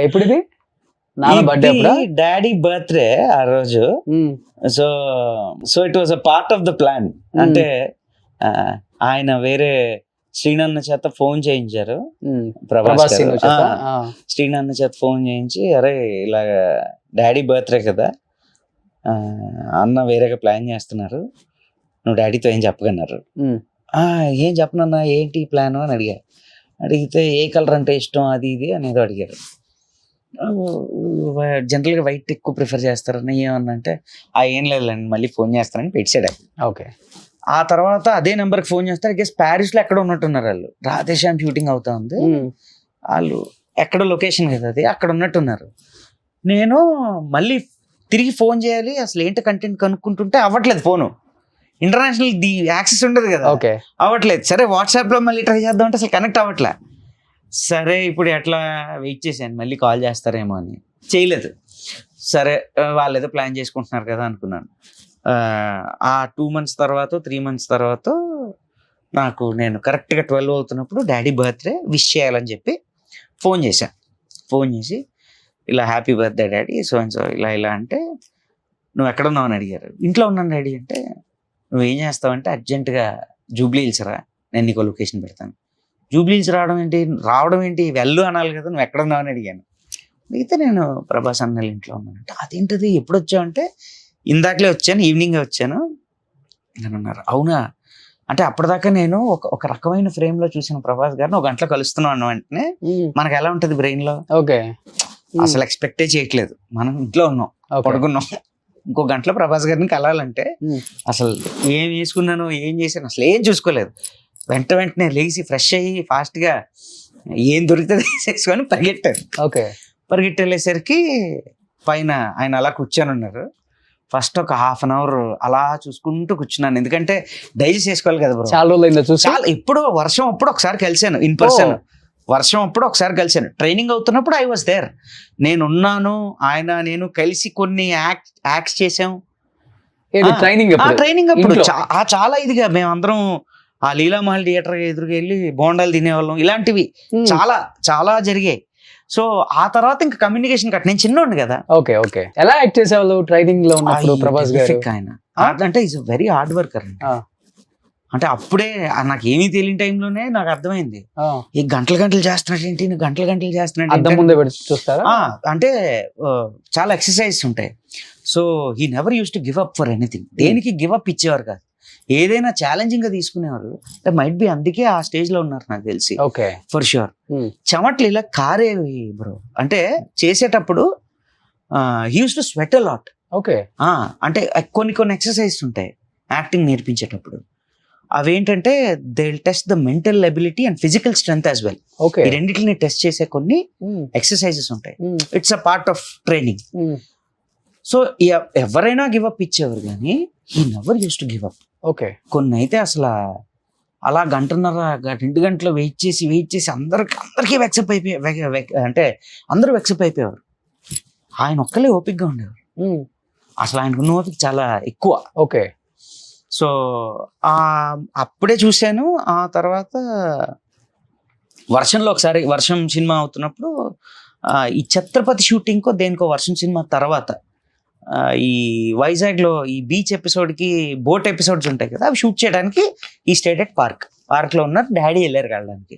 ఎప్పుడు ఇది? నాన్న బర్త్డే అప్పుడు, డాడీ బర్త్డే ఆ రోజు. So it was a part of the plan. అంటే ఆయన వేరే శ్రీనాన్న చేత ఫోన్ చేయించారు, ప్రభాస్ శ్రీనాన్న చేత ఫోన్ చేయించి, అరే ఇలాగ డాడీ బర్త్డే కదా, అన్న వేరేగా ప్లాన్ చేస్తున్నారు, నువ్వు డాడీతో ఏం చెప్పగన్నారు. ఏం చెప్పనన్నా, ఏంటి ప్లాన్ అని అడిగితే ఏ కలర్ అంటే ఇష్టం అది ఇది అనేది అడిగారు. జనరల్గా వైట్ ఎక్కువ ప్రిఫర్ చేస్తారని ఏమన్నా అంటే ఏం లేదులేండి మళ్ళీ ఫోన్ చేస్తారని పెట్టాడు. ఓకే, ఆ తర్వాత అదే నెంబర్కి ఫోన్ చేస్తారు. గెస్ ప్యారిస్ లో ఎక్కడ ఉన్నట్టున్నారు వాళ్ళు, రాధేశ్యామ్ షూటింగ్ అవుతా ఉంది, వాళ్ళు ఎక్కడ లొకేషన్ కదా అది, అక్కడ ఉన్నట్టున్నారు. నేను మళ్ళీ తిరిగి ఫోన్ చేయాలి, అసలు ఏంటి కంటెంట్ కనుక్కుంటుంటే అవ్వట్లేదు, ఫోను ఇంటర్నేషనల్ యాక్సెస్ ఉండదు కదా, అవ్వట్లేదు. సరే వాట్సాప్ లో మళ్ళీ ట్రై చేద్దాం అంటే అసలు కనెక్ట్ అవ్వట్లే. సరే ఇప్పుడు ఎట్లా వెయిట్ చేశాను, మళ్ళీ కాల్ చేస్తారేమో అని. చేయలేదు. సరే వాళ్ళు ఏదో ప్లాన్ చేసుకుంటున్నారు కదా అనుకున్నాను. ఆ 2 months తర్వాత 3 months తర్వాత నాకు నేను కరెక్ట్గా 12 అవుతున్నప్పుడు డాడీ బర్త్డే విష్ చేయాలని చెప్పి ఫోన్ చేశాను. ఫోన్ చేసి ఇలా happy birthday daddy so and so ఇలా ఇలా అంటే, నువ్వు ఎక్కడ ఉన్నావు అని అడిగారు. ఇంట్లో ఉన్నాను డాడీ అంటే, నువ్వేం చేస్తావంటే అర్జెంటుగా జూబ్లీ హిల్స్ రా, నేను నీకు లొకేషన్ పెడతాను. జూబ్లీ హిల్స్ రావడం ఏంటి వెళ్ళు అనాలి కదా, నువ్వు ఎక్కడ ఉన్నావు అని అడిగాను. మిగతా నేను ప్రభాస్ అన్నల ఇంట్లో ఉన్నానంటే, అదేంటిది ఎప్పుడు వచ్చావంటే, ఇందాకలే వచ్చాను, ఈవినింగే వచ్చాను అని అన్నారు. అవునా అంటే అప్పటిదాకా నేను ఒక రకమైన ఫ్రేమ్ లో చూసిన ప్రభాస్ గారిని 1 గంటలో కలుస్తున్నాం అన్న వెంటనే మనకు ఎలా ఉంటది బ్రెయిన్ లో, ఓకే అసలు ఎక్స్పెక్టే చేయట్లేదు. మనం ఇంట్లో ఉన్నాం, పడుకున్నాం, ఇంకో గంటలో ప్రభాస్ గారిని కలాలంటే అసలు ఏం వేసుకున్నాను ఏం చేశాను అసలు ఏం చూసుకోలేదు. వెంటనే లేచి ఫ్రెష్ అయ్యి ఫాస్ట్ గా ఏం దొరికితే వేసేసుకొని పరిగెట్టారు. ఓకే పరిగెట్టేసరికి పైన ఆయన అలా కూర్చొని ఉన్నారు. ఫస్ట్ ఒక 1/2 hour అలా చూసుకుంటూ కూర్చున్నాను, ఎందుకంటే డైజెస్ట్ చేసుకోవాలి కదా బ్రో. చాలా రోజులు చూసి చాలా ఎప్పుడు వర్షం అప్పుడు ఒకసారి కలిసాను ఇన్ పర్సన్, వర్షం అప్పుడు ఒకసారి కలిసాను, ట్రైనింగ్ అవుతున్నప్పుడు ఐ వాజ్ దేర్. నేనున్నాను, నేను కలిసి కొన్ని యాక్ట్స్ చేసాం. ట్రైనింగ్ అప్పుడు చాలా ఇదిగా మేమందరం ఆ లీలామహల్ థియేటర్ ఎదురుగా వెళ్ళి బోండాలు తినేవాళ్ళం, ఇలాంటివి చాలా చాలా జరిగాయి. సో ఆ తర్వాత ఇంకా కమ్యూనికేషన్ కట్, నేను చిన్నోండి కదా. ఓకే ఓకే ఎలా యాక్ట్ చేసేవాళ్ళు ట్రైనింగ్ లో ఉన్నప్పుడు ప్రభాస్ గారు? ఆయన అంటే ఈజ్ వెరీ హార్డ్ వర్కర్ అండి. అంటే అప్పుడే నాకు ఏమీ తెలియని టైంలోనే నాకు అర్థమైంది, ఈ గంటలు చేస్తున్నట్టు ఏంటి, గంటలు చేస్తున్నట్టు చూస్తారా అంటే చాలా ఎక్సర్సైజ్ ఉంటాయి. So he never use to give up for anything, దేనికి గివ్ అప్ ఇచ్చేవారు కాదు, ఏదైనా ఛాలెంజింగ్ గా తీసుకునేవారు. మైట్ బి అందుకే ఆ స్టేజ్ లో ఉన్నారు నాకు తెలిసి, ఫర్ షూర్. చెమట్లు ఇలా కారేవి బ్రో, అంటే చేసేటప్పుడు he use to sweat a lot. Okay అంటే కొన్ని ఎక్సర్సైజ్ ఉంటాయి యాక్టింగ్ నేర్పించేటప్పుడు, అవేంటంటే they will test the mental ability and physical strength as well. ఈ రెండింటిని టెస్ట్ చేసే కొన్ని ఎక్సర్సైజెస్ ఉంటాయి. It's a part of training. So ఎవరైనా గివ్ అప్ ఇచ్చేవారు కానీ he never use to give up. Okay కొన్ని అయితే అసలు అలా 1.5-2 గంటలు వెయిట్ చేసి అందరికీ వెక్సప్ అయిపోయి, అంటే అందరూ వెక్సప్ అయిపోయేవారు. ఆయన ఒక్కలే ఓపికగా ఉండేవారు, అసలు ఆయనకున్న ఓపిక చాలా ఎక్కువ. ఓకే సో అప్పుడే చూశాను. ఆ తర్వాత వర్షం సినిమా అవుతున్నప్పుడు ఈ ఛత్రపతి షూటింగ్కో దేనికో వర్షం సినిమా తర్వాత ఈ వైజాగ్ లో ఈ బీచ్ ఎపిసోడ్ కి బోట్ ఎపిసోడ్స్ ఉంటాయి కదా, అవి షూట్ చేయడానికి ఈ స్టేట్ ఎట్ పార్క్ లో ఉన్నారు, డాడీ వెళ్ళారు వెళ్ళడానికి.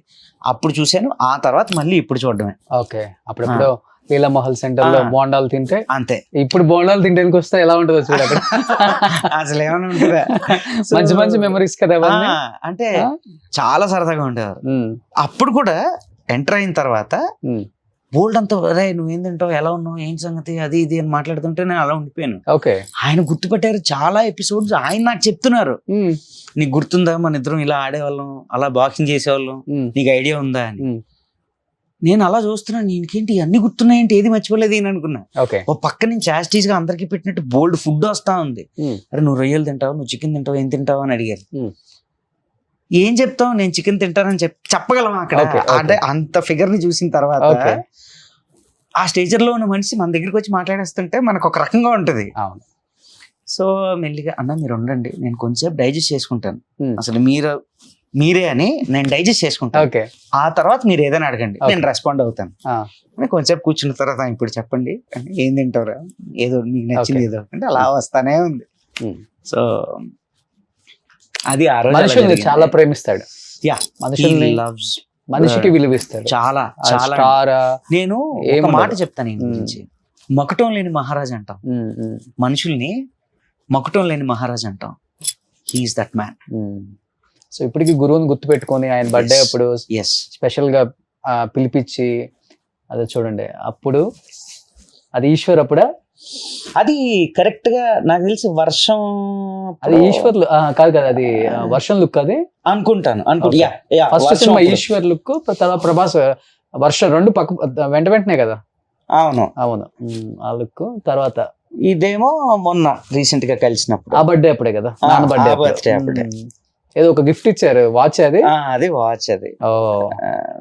అప్పుడు చూశాను. ఆ తర్వాత మళ్ళీ ఇప్పుడు చూడడమే. ఓకే అప్పుడప్పుడు లీలామహల్ సెంటర్ లో బోండాలు తింటే అంతే. ఇప్పుడు బోండాలు తింటానికి వస్తే ఎలా ఉంటుందో చూడ, అసలు ఏమైనా ఉంటుందా, మంచి మెమరీస్ కదా. అంటే చాలా సరదాగా ఉండేవారు. అప్పుడు కూడా ఎంటర్ అయిన తర్వాత బోల్డ్ అంతా అరే నువ్వేం తింటావు, ఎలా ఉన్నావు, ఏం సంగతి, అది ఇది అని మాట్లాడుతుంటే నేను అలా ఉండిపోయాను. ఓకే ఆయన గుర్తుపెట్టారు చాలా ఎపిసోడ్స్, ఆయన నాకు చెప్తున్నారు, నీకు గుర్తుందా మన ఇద్దరం ఇలా ఆడేవాళ్ళం, అలా బాక్సింగ్ చేసేవాళ్ళం, నీకు ఐడియా ఉందా అని. నేను అలా చూస్తున్నాను, నీకేంటి అన్ని గుర్తున్నాయంటే ఏది మర్చిపోలేదు అని అనుకున్నా. ఓ పక్క నుంచి యాస్టీస్ గా అందరికి పెట్టినట్టు బోల్డ్ ఫుడ్ వస్తా ఉంది. అరే నువ్వు రొయ్యలు తింటావు, నువ్వు చికెన్ తింటావు, ఏం తింటావు అని అడిగారు. ఏం చెప్తావు, నేను చికెన్ తింటానని చెప్పగలం అక్కడ. అంటే అంత ఫిగర్ ని చూసిన తర్వాత ఆ స్టేజర్ లో ఉన్న మనిషి మన దగ్గరికి వచ్చి మాట్లాడేస్తుంటే మనకు ఒక రకంగా ఉంటది. సో మెల్లిగా అన్న మీరు ఉండండి, నేను కొంచెంసేపు డైజెస్ట్ చేసుకుంటాను, అసలు మీరే అని నేను డైజెస్ట్ చేసుకుంటాను, ఆ తర్వాత మీరు ఏదైనా అడగండి నేను రెస్పాండ్ అవుతాను. కొంచెంసేపు కూర్చున్న తర్వాత ఇప్పుడు చెప్పండి ఏం తింటారా, ఏదో మీకు నచ్చింది ఏదో అంటే అలా వస్తానే ఉంది. సో అది ఆ రోజు చాలా ప్రేమిస్తాడు, మనిషికి విలువిస్తాడు చాలా చాలా. నేను ఒక మాట చెప్తాను ఈ గురించి, మకుటం లేని మహారాజ్ అంటాం, మనుషుల్ని మకుటం లేని మహారాజ్ అంటాం. He's that man. సో ఇప్పటికి గురువుని గుర్తు పెట్టుకొని ఆయన బర్త్డే అప్పుడు స్పెషల్ గా పిలిపించి అదే చూడండి, అప్పుడు అది ఈశ్వర్ అప్పుడా, అది కరెక్ట్ గా నాకు తెలిసి వర్షం, అది ఈశ్వర్ కాదు కదా, అది వర్షం లుక్ అది అనుకుంటాను. ఫస్ట్ సినిమా ఈశ్వర్ లుక్, తర్వాత ప్రభాస్ వర్షం, రెండు పక్క వెంటనే కదా. అవును ఆ లుక్. తర్వాత ఇదేమో మొన్న రీసెంట్ గా కలిసినప్పుడు ఆ బర్త్డే అప్పుడే కదా, నాన్న బర్త్డే అప్పుడే. ఏదో ఒక గిఫ్ట్ ఇచ్చారు, వాచ్ అది. అది వాచ్, అది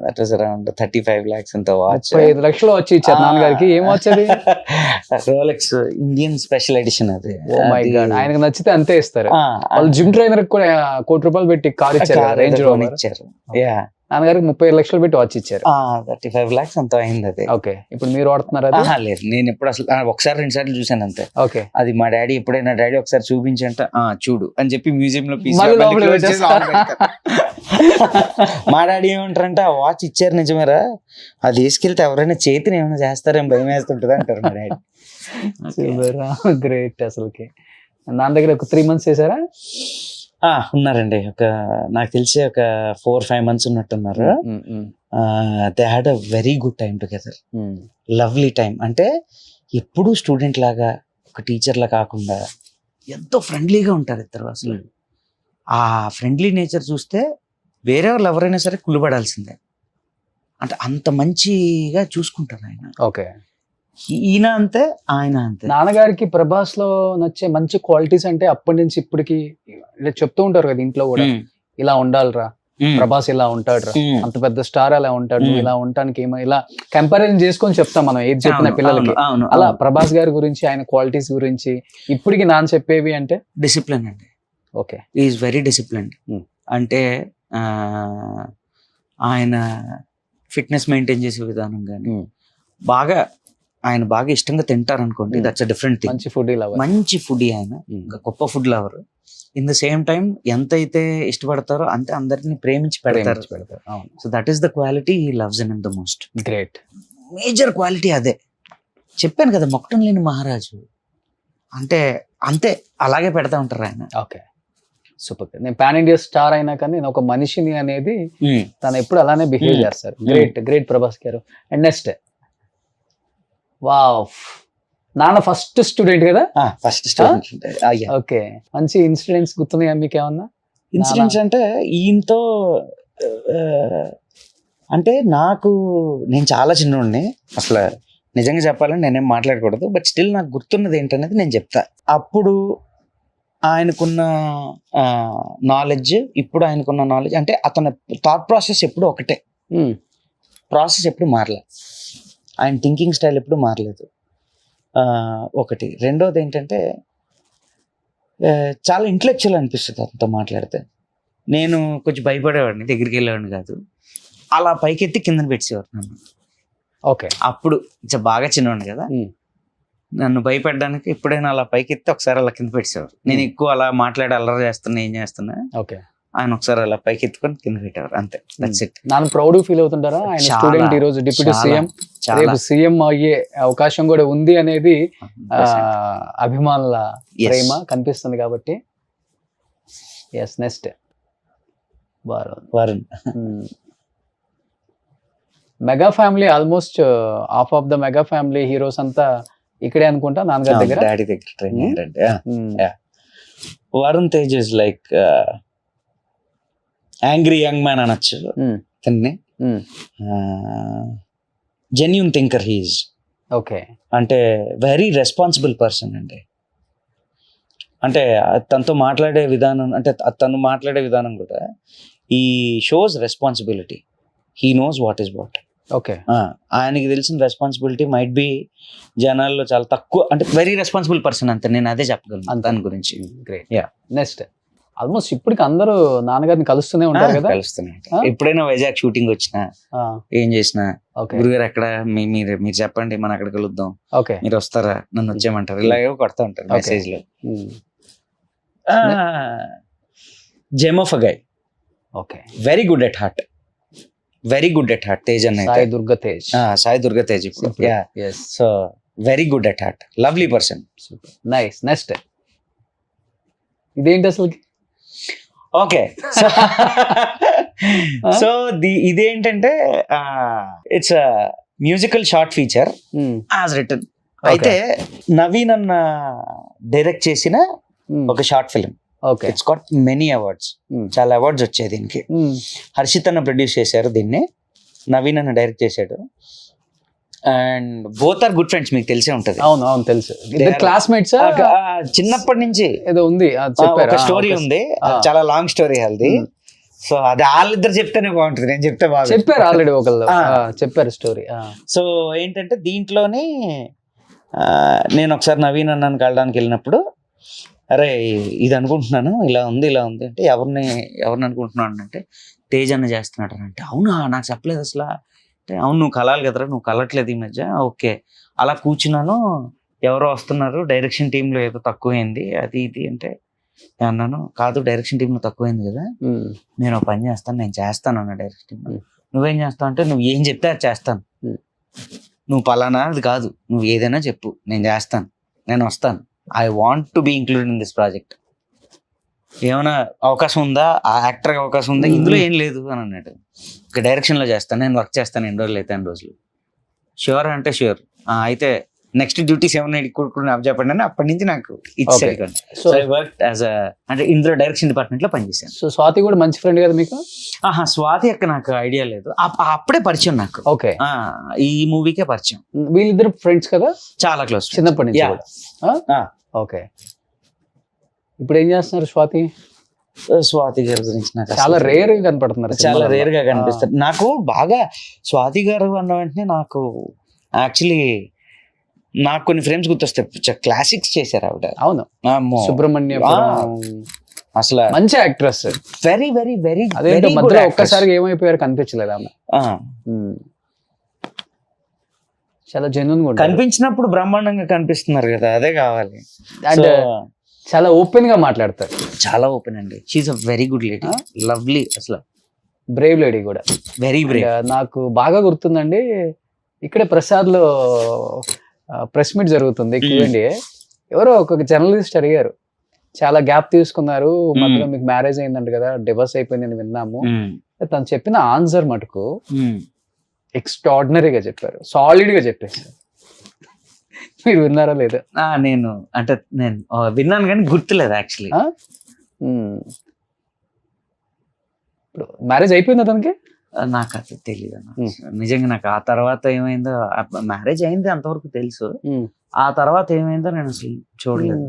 దట్ వాస్ అరౌండ్ 35 lakhs అంత వాచ్. 35 లక్షలు వాచ్ ఇచ్చారు నాన్నగారికి. ఏం వాచ్ అది? రోలెక్స్ ఇండియన్ స్పెషల్ ఎడిషన్ అది. ఓ మై గాడ్, ఆయనకు నచ్చితే అంతే ఇస్తారు. వాళ్ళు జిమ్ ట్రైనర్ కూడా ₹1 కోటి పెట్టి కార్ ఇచ్చారు, రేంజ్ రోవర్ ఇచ్చారు. నాన్నగారికి 35 లక్షలు పెట్టి వాచ్ ఇచ్చారు. 35 lakhs అంత అయింది అది. ఓకే, ఇప్పుడు మీరు వాడుతున్నారు అది? లేదు, నేను ఎప్పుడు అసలు ఒకసారి 2 సార్లు చూసాను అంతే. ఓకే, అది మా డాడీ ఎప్పుడైనా డాడీ ఒకసారి చూపించంట, చూడు అని చెప్పి మ్యూజియం లో మా డాడీ ఏమంటారంటే, ఆ వాచ్ ఇచ్చారు నిజమేరా, అది వేసుకెళ్తే ఎవరైనా చేతిని ఏమైనా చేస్తారేమో భయం వేస్తుంటది అంటారు మా డాడీ. గ్రేట్. అసలుకి నాన్న దగ్గర ఒక 3 months చేశారా? ఉన్నారండి, నాకు తెలిసి ఒక 4-5 months ఉన్నట్టున్నారు. They had a very good time together, lovely time. అంటే ఎప్పుడు స్టూడెంట్ లాగా, ఒక టీచర్ లా కాకుండా ఎంతో ఫ్రెండ్లీగా ఉంటారు ఇద్దరు. అసలు ఆ ఫ్రెండ్లీ నేచర్ చూస్తే వేరే వాళ్ళు ఎవరైనా సరే కుళ్ళుపడాల్సిందే. అంటే అంత మంచిగా చూసుకుంటారు ఆయన. ఓకే, ఈయన అంతే, ఆయన అంతే. నాన్నగారికి ప్రభాస్ లో నచ్చే మంచి క్వాలిటీస్ అంటే అప్పటి నుంచి ఇప్పటికి చెప్తూ ఉంటారు కదా ఇంట్లో కూడా, ఇలా ఉండాలిరా ప్రభాస్, ఇలా ఉంటాడు, అంత పెద్ద స్టార్ అలా ఉంటాడు, ఇలా ఉండటానికి ఏమో ఇలా కంపారిజన్ చేసుకొని చెప్తాం మనం ఏది చెప్పిన పిల్లలకి. అలా ప్రభాస్ గారి గురించి, ఆయన క్వాలిటీస్ గురించి ఇప్పటికి నాన్న చెప్పేవి అంటే? డిసిప్లిన్ అండి. Okay, is very disciplined. అంటే ఆయన ఫిట్నెస్ మెయింటైన్ చేసే విధానం కానీ, ఆయన బాగా ఇష్టంగా తింటారు అనుకోండి, దట్స్ అ డిఫరెంట్ థింగ్. మంచి ఫుడీ ఆయన, గొప్ప food lover. In the same time ఎంత అయితే ఇష్టపడతారో అంతే అందరిని ప్రేమించి పెడతారు. So that is the quality he loves in the most. Great, major quality అదే. చెప్పాను కదా, మొక్కటం లేని మహారాజు అంటే అంతే, అలాగే పెడతా ఉంటారు ఆయన. Okay, super. నేను పాన్ ఇండియా స్టార్ అయినా కానీ నేను ఒక మనిషిని అనేది తను ఎప్పుడు అలానే బిహేవ్ చేస్తారు. గ్రేట్, గ్రేట్ ప్రభాస్ గారు. అండ్ నెక్స్ట్, వావ్, నాన్న ఫస్ట్ స్టూడెంట్ కదా? First student. ఓకే, మంచి ఇన్సిడెంట్స్ గుర్తున్నాయా మీకు ఏమన్నా? ఇన్సిడెంట్స్ అంటే ఈయనతో అంటే నేను చాలా చిన్నోడిని, అసలు నిజంగా చెప్పాలని నేనేం మాట్లాడకూడదు, బట్ స్టిల్ నాకు గుర్తున్నది ఏంటనేది నేను చెప్తా. అప్పుడు ఆయనకున్న నాలెడ్జ్, ఇప్పుడు ఆయనకున్న నాలెడ్జ్, అంటే అతని థాట్ ప్రాసెస్ ఎప్పుడు ఒకటే, ప్రాసెస్ ఎప్పుడు మారలేదు, ఆయన థింకింగ్ స్టైల్ ఎప్పుడు మారలేదు. ఒకటి. రెండోది ఏంటంటే చాలా ఇంటలెక్చువల్ అనిపిస్తుంది అంతా మాట్లాడితే. నేను కొంచెం భయపడేవాడిని, దగ్గరికి వెళ్ళేవాడిని కాదు. అలా పైకెత్తి కింద పెట్టేవారు నన్ను. ఓకే, అప్పుడు బాగా చిన్నవాడిని కదా, నన్ను భయపెట్టడానికి ఎప్పుడైనా అలా పైకెత్తి ఒకసారి అలా కింద పెట్టేవారు. నేను ఎక్కువ అలా మాట్లాడి అల్లరి చేస్తున్నా, ఏం చేస్తున్నా, ఓకే, ఆయన ఒకసారి అలా పైకి ఎత్తుకొని కింద పెట్టేవారు, అంతే. That's it. నాన్న ప్రౌడ్ ఫీల్ అవుతుంటారా? ఆయన స్టూడెంట్, ఈ రోజు డిప్యూటీ సీఎం, రేపు సీఎం అయ్యే అవకాశం కూడా ఉంది అనేది అభిమానుల ప్రేమ కనిపిస్తుంది కాబట్టి. Yes, next Varun. Mega family, almost half of the mega family heroes అంతా ఇక్కడే అనుకుంటా నాన్నగారి దగ్గర, డాడీ దగ్గర ట్రైన్ అయ్యారండి. Varun Tej is like angry young man అనొచ్చు తన్ని. Genuine thinker he's. ఓకే, అంటే వెరీ రెస్పాన్సిబుల్ పర్సన్ అండి. అంటే తనతో మాట్లాడే విధానం, అంటే తను మాట్లాడే విధానం కూడా ఈ shows responsibility. He knows what is what. Okay, ఆయనకి తెలిసిన రెస్పాన్సిబిలిటీ మైట్ బి జనాల్లో చాలా తక్కువ. అంటే వెరీ రెస్పాన్సిబుల్ పర్సన్ అంతే, నేను అదే చెప్పగలను దాని గురించి. గ్రేట్. నెక్స్ట్, ఆల్మోస్ట్ ఇప్పటికి అందరూ నాన్నగారిని కలుస్తూనే ఉంటారు కదా? కలుస్తూనే. ఎప్పుడైనా వైజాగ్ షూటింగ్ వచ్చినా, ఏం చేసినా, గురుగారు ఎక్కడ, మీరు చెప్పండి, మనం అక్కడ కలుద్దాం, మీరు వస్తారా, నన్ను వచ్చేయమంటారు, ఇలాగే కొడతా ఉంటారు మెసేజ్ లో. Gem of a guy. Okay, very good at heart, very good at heart. Tej అన్న, సాయి దుర్గా తేజ్. సాయి దుర్గా తేజ్ ఇప్పుడు. So very good at heart, lovely person. Nice. Next, ఇదేంటి అసలు? ఓకే, సో ఇదేంటంటే it's musical short feature as written. అయితే నవీన్ అన్న డైరెక్ట్ చేసిన ఒక short film. It's got many awards, చాలా అవార్డ్స్ వచ్చాయి దీనికి. హర్షిత్ అన్న ప్రొడ్యూస్ చేశారు దీన్ని, నవీన్ అన్న డైరెక్ట్ చేశాడు. And both are good friends, మీకు తెలిసే ఉంటది. అవును అవును తెలుసు. క్లాస్మేట్స్ చిన్నప్పటి నుంచి ఏదో ఉంది ఒక స్టోరీ ఉంది, చాలా లాంగ్ స్టోరీ అది. సో అది వాళ్ళిద్దరు చెప్తేనే బాగుంటుంది, నేను చెప్తే బాగా చెప్పారు ఆల్రెడీ ఒకళ్ళు చెప్పారు స్టోరీ. సో ఏంటంటే దీంట్లోనే నేను ఒకసారి నవీన్ అన్నాను కలడానికి వెళ్ళినప్పుడు, అరే ఇది అనుకుంటున్నాను, ఇలా ఉంది అంటే ఎవరిని అనుకుంటున్నాను అంటే తేజ్ అన్న చేస్తున్నాడు అని అంటే, అవునా నాకు చెప్పలేదు అసలు అంటే, అవును నువ్వు కలాలి కదరా, నువ్వు కలట్లేదు ఈ మధ్య. ఓకే, అలా కూర్చున్నాను, ఎవరో వస్తున్నారు డైరెక్షన్ టీంలో ఏదో తక్కువైంది అది ఇది అంటే అన్నాను, కాదు డైరెక్షన్ టీంలో తక్కువైంది కదా, నేను ఒక పని చేస్తాను, నేను చేస్తాను అన్న డైరెక్షన్ టీంలో. నువ్వేం చేస్తావు అంటే, నువ్వు ఏం చెప్తే అది చేస్తాను, నువ్వు పలానా అది కాదు, నువ్వు ఏదైనా చెప్పు నేను చేస్తాను, నేను వస్తాను, I want to be included in this project. ఏమైనా అవకాశం ఉందా, ఆ యాక్టర్కి అవకాశం ఉందా, ఇందులో ఏం లేదు అని అన్నాడు. ఒక డైరెక్షన్లో చేస్తాను, నేను వర్క్ చేస్తాను, ఎన్ని రోజులు అయితే అన్ని రోజులు. ష్యూర్ అంటే ష్యూర్, అయితే నెక్స్ట్ డ్యూటీస్ ఏమన్నా కూడుకుని అప్ చెప్పండి అని అప్పటి నుంచి నాకు ఇచ్చారు. సో ఐ వర్క్ యాజ్ అంటే ఇందులో డైరెక్షన్ డిపార్ట్మెంట్ లో పనిచేశాను. సో స్వాతి కూడా మంచి ఫ్రెండ్ కదా మీకు? స్వాతి యొక్క నాకు ఐడియా లేదు, అప్పుడే పరిచయం నాకు. ఓకే, ఈ మూవీకే పరిచయం. వీళ్ళిద్దరు ఫ్రెండ్స్ కదా, చాలా క్లోజ్, చిన్నప్పటి నుంచి. ఓకే, ఇప్పుడు ఏం చేస్తున్నారు స్వాతి? స్వాతి గారి గురించి నాకు చాలా రేర్ గా కనపడుతున్నారు, చాలా రేర్ గా కనిపిస్తారు నాకు. బాగా స్వాతి గారు అన్న వెంటనే నాకు యాక్చువల్లీ నాకు కొన్ని ఫ్రేమ్స్ గుర్తొస్తాయి, క్లాసిక్స్ చేశారు ఆవిడ. అవును, సుబ్రహ్మణ్యం అసలు మంచి యాక్ట్రెస్, వెరీ వెరీ వెరీ. అదే మధ్యలో ఒక్కసారి ఏమైపోయారు కనిపించలేదు ఆమె. చాలా జెన్యూన్ గా కనిపించినప్పుడు బ్రహ్మాండంగా కనిపిస్తున్నారు కదా, అదే కావాలి. అండ్ చాలా ఓపెన్ గా మాట్లాడతారు, చాలా ఓపెన్ అండి. She's a very good lady, lovely, అసలు బ్రేవ్ లేడీ కూడా, వెరీ బ్రేవ్. నాకు బాగా గుర్తుందండి, ఇక్కడే ప్రసాద్ లో ప్రెస్ మీట్ జరుగుతుంది, చూడండి, ఎవరో ఒక జర్నలిస్ట్ అడిగారు, చాలా గ్యాప్ తీసుకున్నారు మధ్యలో, మీకు మ్యారేజ్ అయిందంట కదా, డివోర్స్ అయిపోయిందని విన్నాము. తను చెప్పిన ఆన్సర్ మటుకు ఎక్స్ట్రాడినరీగా చెప్పారు, సాలిడ్ గా చెప్పేసారు. మీరు విన్నారా లేదా? నేను విన్నాను కానీ గుర్తులేదు యాక్చువల్లీ. ఇప్పుడు మ్యారేజ్ అయిపోయింది అతనికి? నాకు అది తెలియదు నిజంగా. నాకు ఆ తర్వాత ఏమైందో, మ్యారేజ్ అయింది అంతవరకు తెలుసు, ఆ తర్వాత ఏమైందో నేను అసలు చూడలేదు.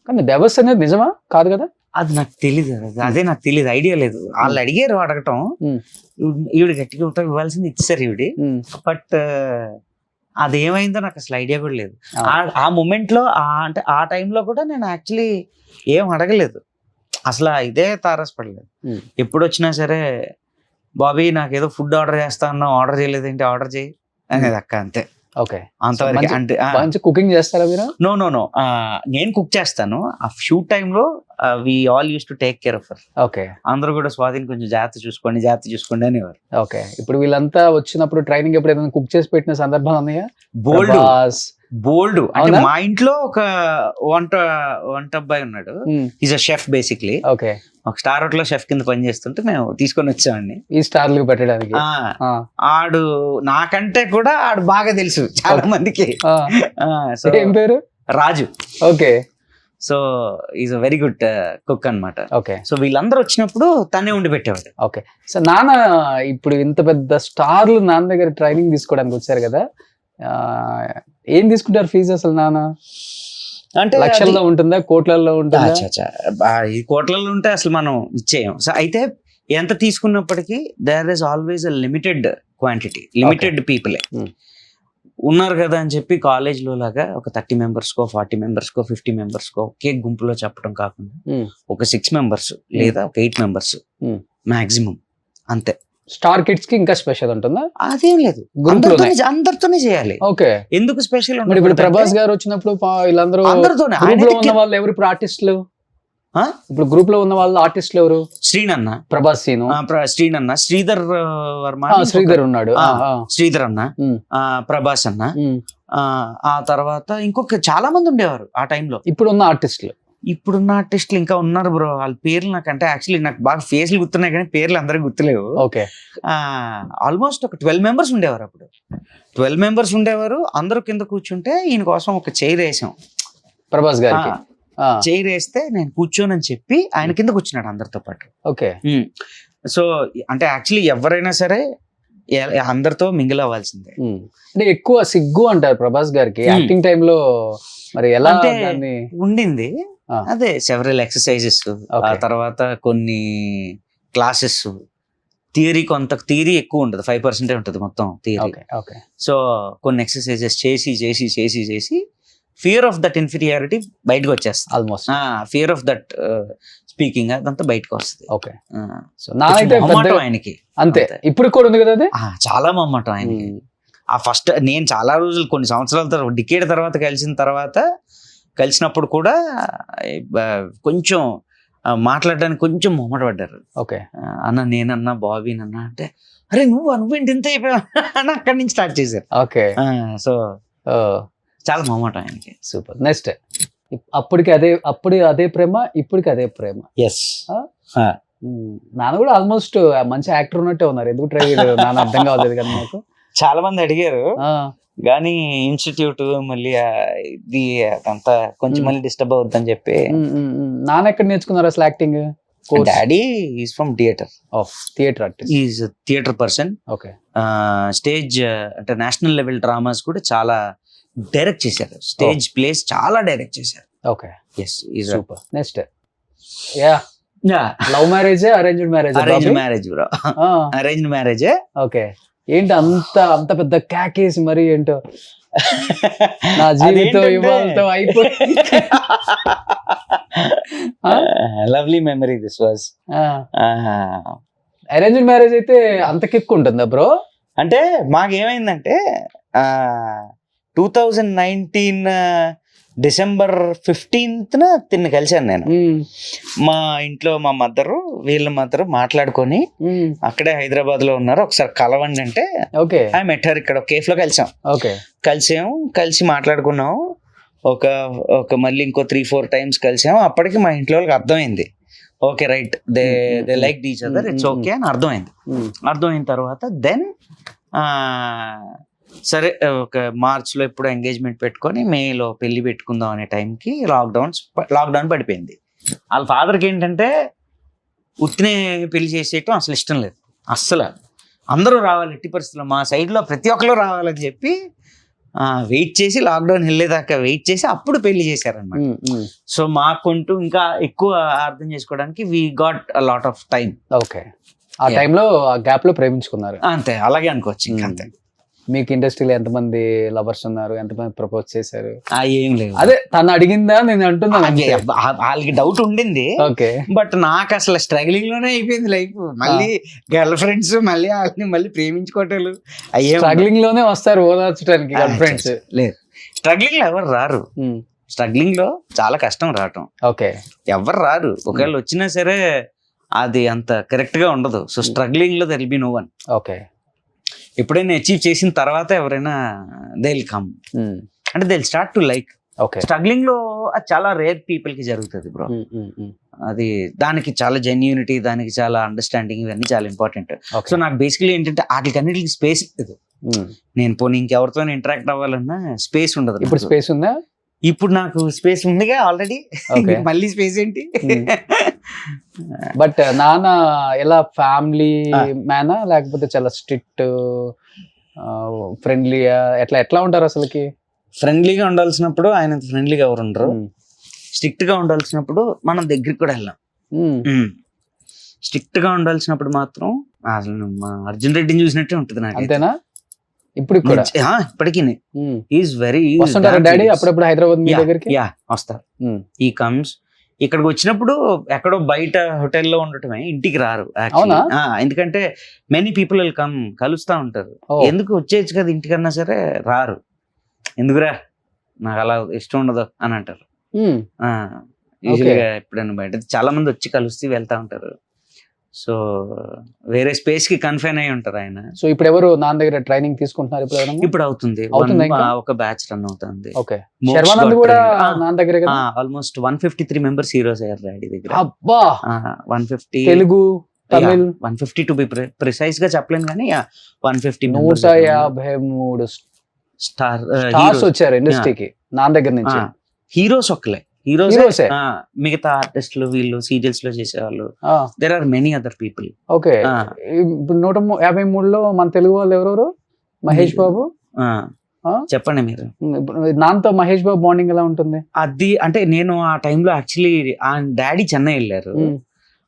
కానీ డైవర్స్ అనేది నిజమా కాదు కదా? అది నాకు తెలీదు, అదే నాకు తెలియదు, ఐడియా లేదు. వాళ్ళు అడిగారు అడగటం, ఈవిడ గట్టిగా ఉంటా ఇవ్వాల్సింది ఇచ్చారు ఈవిడి, బట్ అది ఏమైందో నాకు అసలు ఐడియా కూడా లేదు. ఆ మూమెంట్ లో అంటే ఆ టైంలో కూడా నేను యాక్చువల్లీ ఏం అడగలేదు అసలు, ఇదే తారసపడలేదు. ఎప్పుడు వచ్చినా సరే బాబీ నాకు ఏదో ఫుడ్ ఆర్డర్ చేస్తా అన్నా, ఆర్డర్ చేయలేదు ఏంటి, ఆర్డర్ చేయి అనేది అక్క, అంతే. ఓకే, అంతవరకు. అంటే కుకింగ్ చేస్తారా మీరు? నో, నేను కుక్ చేస్తాను. ఆ షూట్ టైంలో we all used to take care of her. Okay, అందరూ కూడా స్వాతిని కొంచెం జాగ్రత్త చూసుకోండి అనేవారు. ఓకే, ఇప్పుడు వీళ్ళంతా వచ్చినప్పుడు ట్రైనింగ్ ఎప్పుడు ఏదైనా కుక్ చేసి పెట్టిన సందర్భాలు ఉన్నాయా? బోల్డ్ అంటే మా ఇంట్లో ఒక వంట అబ్బాయి ఉన్నాడు, is a chef basically. Okay, ఒక స్టార్ హోటల్ లో షెఫ్ కింద పని చేస్తుంటే మేము తీసుకొని వచ్చామండి ఈ స్టార్లు పెట్టడానికి. ఆడు నాకంటే కూడా ఆడు బాగా తెలుసు చాలా మందికి. ఏం పేరు? Raju. Okay, so is a very good cook అన్నమాట. ఓకే, సో వీళ్ళందరూ వచ్చినప్పుడు తనే ఉండి పెట్టేవాడు. ఓకే, సో నాన్న ఇప్పుడు ఇంత పెద్ద స్టార్లు నాన్న దగ్గర ట్రైనింగ్ తీసుకోవడానికి వచ్చారు కదా, ఏం తీసుకుంటారు ఫీజు అసలు నాన్న? అంటే లక్షల్లో ఉంటుందా, కోట్లలో ఉంటుందా? ఈ కోట్లలో ఉంటే అసలు మనం ఇచ్చేయం. సో అయితే ఎంత తీసుకున్నప్పటికీ there is always a limited quantity, limited పీపులే ఉన్నారు కదా అని చెప్పి కాలేజ్లో లాగా ఒక 30 మెంబర్స్కో 40 మెంబర్స్కో 50 మెంబర్స్కో ఒకే గుంపులో చెప్పడం కాకుండా ఒక 6 మెంబర్స్ లేదా ఒక 8 మెంబర్స్ మాక్సిమం, అంతే. స్టార్ కిడ్స్ కి ఇంకా స్పెషల్ ఉంటుందా? అదేం లేదు, అందరితోనే చేయాలి. ఓకే, ఎందుకు స్పెషల్? ఇప్పుడు ప్రభాస్ గారు వచ్చినప్పుడు వీళ్ళందరూ అందరితోనే. ఉన్న వాళ్ళు ఎవరు ఇప్పుడు ఆర్టిస్టులు? ఇప్పుడు గ్రూప్ లో ఉన్న వాళ్ళు ఆర్టిస్టులు ఎవరు? శ్రీనన్న, ప్రభాస్ సీను, శ్రీనన్న, శ్రీధర్ వర్మ, శ్రీధర్ ఉన్నాడు, శ్రీధర్ అన్న, ప్రభాస్ అన్న, ఆ తర్వాత ఇంకొక చాలా మంది ఉండేవారు ఆ టైంలో. ఇప్పుడున్న ఆర్టిస్టులు ఇంకా ఉన్నారు బ్రో, వాళ్ళ పేర్లు నాకు అంటే యాక్చువల్లీ నాకు బాగా ఫేస్లు గుర్తున్నాయి కానీ పేర్లు అందరికి గుర్తులేవు. ఓకే, ఆల్మోస్ట్ ఒక 12 మెంబర్స్ ఉండేవారు అప్పుడు. 12 మెంబర్స్ ఉండేవారు, అందరూ కింద కూర్చుంటే ఈయన కోసం ఒక చైర్ వేసాం ప్రభాస్ గారికి. చైర్ వేస్తే నేను కూర్చోనని చెప్పి ఆయన కింద కూర్చున్నాడు అందరితో పాటు. ఓకే, సో అంటే యాక్చువల్లీ ఎవరైనా సరే అందరితో మింగిల్ అవ్వాల్సిందే. అంటే ఎక్కువ సిగ్గు అంటారు ప్రభాస్ గారికి యాక్టింగ్ టైంలో, మరి ఎలా అంటే దాన్ని ఉండింది. ఆ. అదే సెవరల్ ఎక్సర్సైజెస్, ఆ Okay. తర్వాత కొన్ని క్లాసెస్, థియరీ ఎక్కువ ఉండదు, 5% ఉంటుంది మొత్తం థియరీ. ఓకే ఓకే సో కొన్ని ఎక్సర్సైజెస్ చేసి చేసి చేసి చేసి ఫియర్ ఆఫ్ దట్ ఇన్ఫీరియారిటీ బయటకు వచ్చేస్తుంది. Almost fear of that speaking అదంతా బయటకు వస్తుంది. ఓకే. సో నాకైతే మొహమాటం ఆయనకి అంతే, అంతే. ఇప్పుడు కూడా ఉంది కదా అది. చాలా మొహమాటం ఆయనకి. ఆ ఫస్ట్ నేను చాలా రోజులు, కొన్ని సంవత్సరాల తర్వాత, డికేడ్ తర్వాత కలిసినప్పుడు కూడా కొంచెం మాట్లాడడానికి కొంచెం మొహమాట పడ్డారు. ఓకే. అన్న నేనన్నా బాబీనన్నా అంటే, అరే నువ్వేంటి ఇంత అయిపోయావు అని అక్కడి నుంచి స్టార్ట్ చేశారు. ఓకే. సో చాలా మొహమాట ఆయనకి. సూపర్. నెక్స్ట్ అప్పుడు అదే ప్రేమ, ఇప్పటికి అదే ప్రేమ. ఎస్. నాన్న కూడా ఆల్మోస్ట్ మంచి యాక్టర్ ఉన్నట్టే ఉన్నారు. ఎందుకు ట్రై చేయలేదు నాన్న అర్థం కావలేదు కదా నాకు. చాలా మంది అడిగారు కానీ ఇన్స్టిట్యూట్ మళ్ళీ ఇది అదంతా కొంచెం మళ్ళీ డిస్టర్బ్ అవుద్దని చెప్పి. నాన్న ఎక్కడ నేర్చుకున్నారు అసలు acting? Daddy is from theatre, theatre artist, is theatre person. Okay. Stage అంటే నేషనల్ లెవెల్ డ్రామాస్ కూడా చాలా డైరెక్ట్ చేశారు, స్టేజ్ ప్లేస్ చాలా డైరెక్ట్ చేశారు. Okay. Yes. Super. Next love marriage, arranged marriage? Arrange marriage bro, arranged మ్యారేజే. ఓకే. ఏంటి అంత పెద్ద క్యాకేసి మరి ఏంటో నా జీవితం ఇవాళతో అయిపోయింది. Lovely memory this was. Arranged marriage అయితే అంత కిక్ ఉంటుందా బ్రో? అంటే మాకేమైందంటే 2019 డిసెంబర్ 15th తిన్ని కలిశాను నేను. మా ఇంట్లో మా మదరు వీళ్ళ మదరు మాట్లాడుకొని అక్కడే హైదరాబాద్ లో ఉన్నారు, ఒకసారి కలవండి అంటే ఓకే ఐ మెట్ హర్ ఇక్కడ కేఫ్ లో కలిసాం. ఓకే. కలిసి మాట్లాడుకున్నాము. ఒక మళ్ళీ ఇంకో 3-4 టైమ్స్ కలిసాము. అప్పటికి మా ఇంట్లో వాళ్ళకి అర్థమైంది, okay right, they like each other, it's okay అని అర్థమైంది. అర్థమైన తర్వాత దెన్ సరే ఒక మార్చ్ లో ఇప్పుడు ఎంగేజ్మెంట్ పెట్టుకొని మేలో పెళ్లి పెట్టుకుందాం అనే టైంకి లాక్డౌన్ పడిపోయింది. వాళ్ళ ఫాదర్కి ఏంటంటే ఉత్తినే పెళ్లి చేసేయటం అసలు ఇష్టం లేదు. అస్సలు అందరూ రావాలి, ఎట్టి పరిస్థితుల్లో మా సైడ్లో ప్రతి ఒక్కరు రావాలని చెప్పి వెయిట్ చేసి, లాక్డౌన్ వెళ్ళేదాకా వెయిట్ చేసి అప్పుడు పెళ్లి చేశారనమాట. సో మాకుంటూ ఇంకా ఎక్కువ అర్థం చేసుకోవడానికి we got a lot of time. Okay. ఆ టైంలో ఆ గ్యాప్ లో ప్రేమించుకున్నారు. అంతే, అలాగే అనుకోవచ్చు. ఇంకంతే. మీకు ఇండస్ట్రీలో ఎంతమంది లవర్స్ ఉన్నారు, ఎంతమంది ప్రపోజ్ చేశారు? ఏం లేదు, అదే తను అడిగిందా నేను అంటున్నాను. వాళ్ళకి డౌట్ ఉండింది. ఓకే. బట్ నాకు అసలు స్ట్రగ్లింగ్ లోనే అయిపోయింది లైఫ్. మళ్ళీ గర్ల్ ఫ్రెండ్స్, మళ్ళీ వాళ్ళని మళ్ళీ ప్రేమించుకోవటాలు, స్ట్రగ్లింగ్ లోనే వస్తారు ఓదార్చడానికి గర్ల్ ఫ్రెండ్స్. లేదు, స్ట్రగ్లింగ్ లో ఎవరు రారు. స్ట్రగ్లింగ్ లో చాలా కష్టం రావటం. ఓకే. ఎవరు రారు, ఒకవేళ వచ్చినా సరే అది అంత కరెక్ట్ గా ఉండదు. సో స్ట్రగ్లింగ్ లో there will be no one. Okay. ఎప్పుడైనా అచీవ్ చేసిన తర్వాత ఎవరైనా దే విల్ కమ్, అంటే they will start to like. Okay. Struggling లో అది చాలా రేర్ పీపుల్ కి జరుగుతుంది బ్రో. అది దానికి చాలా జెన్యూనిటీ, దానికి చాలా అండర్స్టాండింగ్, ఇవన్నీ చాలా ఇంపార్టెంట్. సో నాకు బేసికలీ ఏంటంటే వాటికన్నిటికి స్పేస్ లేదు. నేను పోనీ ఇంకెవరితో ఇంటరాక్ట్ అవ్వాలన్నా స్పేస్ ఉండదు. ఇప్పుడు స్పేస్ ఉందా? ఇప్పుడు నాకు స్పేస్ ఉందిగా ఆల్రెడీ, మళ్ళీ స్పేస్ ఏంటి? బట్ నాన్న ఎలా ఫ్యామిలీ మ్యానా లేకపోతే చాలా స్ట్రిక్ట్, ఫ్రెండ్లీయా, ఎట్లా ఉంటారు అసలుకి? ఫ్రెండ్లీగా ఉండాల్సినప్పుడు ఆయన ఫ్రెండ్లీగా ఎవరు ఉండరు. స్ట్రిక్ట్ గా ఉండాల్సినప్పుడు మనం దగ్గరికి కూడా వెళ్ళాం. స్ట్రిక్ట్ గా ఉండాల్సినప్పుడు మాత్రం అసలు మా అర్జున్ రెడ్డిని చూసినట్టే ఉంటుంది నాకు. అంతేనా? ఇప్పుడు కూడా ఇప్పటికీ ఈజ్ వెరీ. వస్తుంటారా డాడీ అప్పుడప్పుడు హైదరాబాద్ మీ దగ్గరికి? వస్తారు. ఈ కమ్స్ ఇక్కడికి వచ్చినప్పుడు ఎక్కడో బయట హోటల్లో ఉండటమే, ఇంటికి రారు. ఎందుకంటే మెనీ పీపుల్ విల్ కమ్, కలుస్తా ఉంటారు. ఎందుకు వచ్చేయచ్చు కదా ఇంటికన్నా సరే, రారు. ఎందుకురా, నాకు అలా ఇష్టం ఉండదు అని అంటారు. యూజువల్గా ఎప్పుడైనా బయట చాలా మంది వచ్చి కలుస్తూ వెళ్తా ఉంటారు. సో వేరే స్పేస్ కి కన్ఫైన్ అయి ఉంటారు ఆయన. సో ఇప్పుడు ఎవరు నాన్న దగ్గర ట్రైనింగ్ తీసుకుంటున్నారు? ఇప్పుడు అవుతుంది, ఒక బ్యాచ్ రన్ అవుతుంది. ఆల్మోస్ట్ 153 మెంబర్స్ హీరోస్ అయ్యారు డాడీ దగ్గర. అబ్బా, 150 Telugu, Tamil, 150 to be precise గా చెప్పలేను కానీ 150. 153 స్టార్స్ వచ్చారు ఇండస్ట్రీకి నాన్న దగ్గర నుంచి. హీరోస్ ఒక్కలే, హీరోస్ Heroes ఏ? మిగతా ఆర్టిస్టులు వీళ్ళు సీరియల్స్ లో చేసేవాళ్ళు. ఆ, there are many other people. Okay. ఇప్పుడు 153లో మన తెలుగు వాళ్ళు ఎవరెవరు? మహేష్ బాబు. ఆ? చెప్పండి మీరు. ఇప్పుడు నాన్నతో మహేష్ బాబు బాండింగ్ ఎలా ఉంటుంది? అది అంటే నేను ఆ టైంలో యాక్చువల్లీ ఆ డాడీ చెన్నై వెళ్ళారు,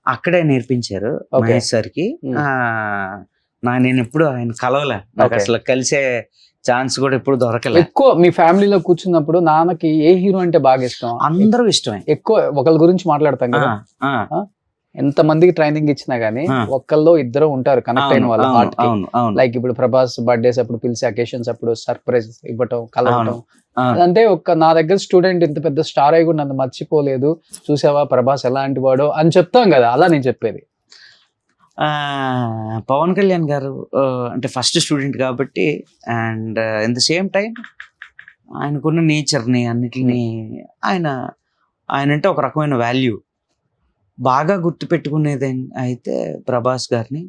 అక్కడే నేర్పించారు Okay. మహేష్ సార్కి. నేను ఎప్పుడు ఆయన కలవలే, నాకు Okay. అసలు కలిసే ఛాన్స్ కూడా ఎప్పుడు దొరకలే. ఎక్కువ మీ ఫ్యామిలీలో కూర్చున్నప్పుడు నాన్నకి ఏ హీరో అంటే బాగా ఇష్టం? అందరూ ఇష్టమే. ఎక్కువ ఒకళ్ళ గురించి మాట్లాడతాం కదా, ఎంత మందికి ట్రైనింగ్ ఇచ్చినా గానీ ఒక్కళ్ళో ఇద్దరు ఉంటారు కనెక్ట్ అయిన వాళ్ళు హార్ట్ కి. అవును అవును లైక్ ఇప్పుడు ప్రభాస్ బర్త్డేస్ అప్పుడు పిలిచి అకేషన్స్ అప్పుడు సర్ప్రైజ్ ఇవ్వటం, కలవటం. అవును. అంటే నా దగ్గర స్టూడెంట్ ఇంత పెద్ద స్టార్ అయి కూడా నన్ను మర్చిపోలేదు, చూసావా ప్రభాస్ ఎలాంటి వాడో అని చెప్తాం కదా, అలా నేను చెప్పేది. పవన్ కళ్యాణ్ గారు అంటే ఫస్ట్ స్టూడెంట్ కాబట్టి, and in the same time ఆయనకున్న నేచర్ని అన్నిటిని ఆయన అంటే ఒక రకమైన వాల్యూ. బాగా గుర్తు పెట్టుకునేది అయితే ప్రభాస్ గారిని,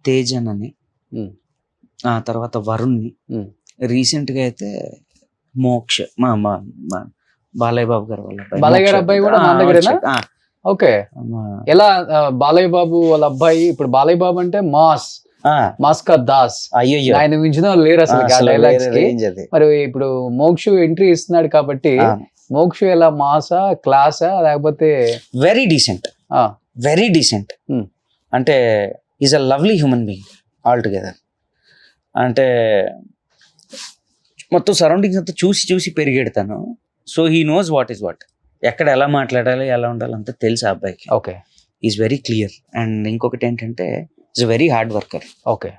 తేజన్ అని, ఆ తర్వాత వరుణ్ని, రీసెంట్గా అయితే మోక్ష మా బాలయ్య బాబు గారు వాళ్ళ అబ్బాయి. బాలయ్య గారి అబ్బాయి కూడా నా దగ్గరేనా? ఓకే. ఎలా బాలయ్య బాబు వాళ్ళ అబ్బాయి? ఇప్పుడు బాలయ్య బాబు అంటే మాస్కా దాస్, అయ్యో ఆయన మించిన వాళ్ళు లేరు అసలు డైలాగ్స్ కి. మరి ఇప్పుడు మోక్షు ఎంట్రీ ఇస్తున్నాడు కాబట్టి మోక్షు ఎలా మాసా, క్లాసా, లేకపోతే? Very decent, very decent. అంటే is a lovely human being all together. అంటే మొత్తం సరౌండింగ్స్ అంతా చూసి చూసి పెరిగెడతాను. So he knows what is what, ఎక్కడ ఎలా మాట్లాడాలి ఎలా ఉండాలి అంతా తెలుసు ఆ అబ్బాయికి. Okay. Is very clear. And ఇంకొకటి ఏంటంటే is very hard worker. Okay.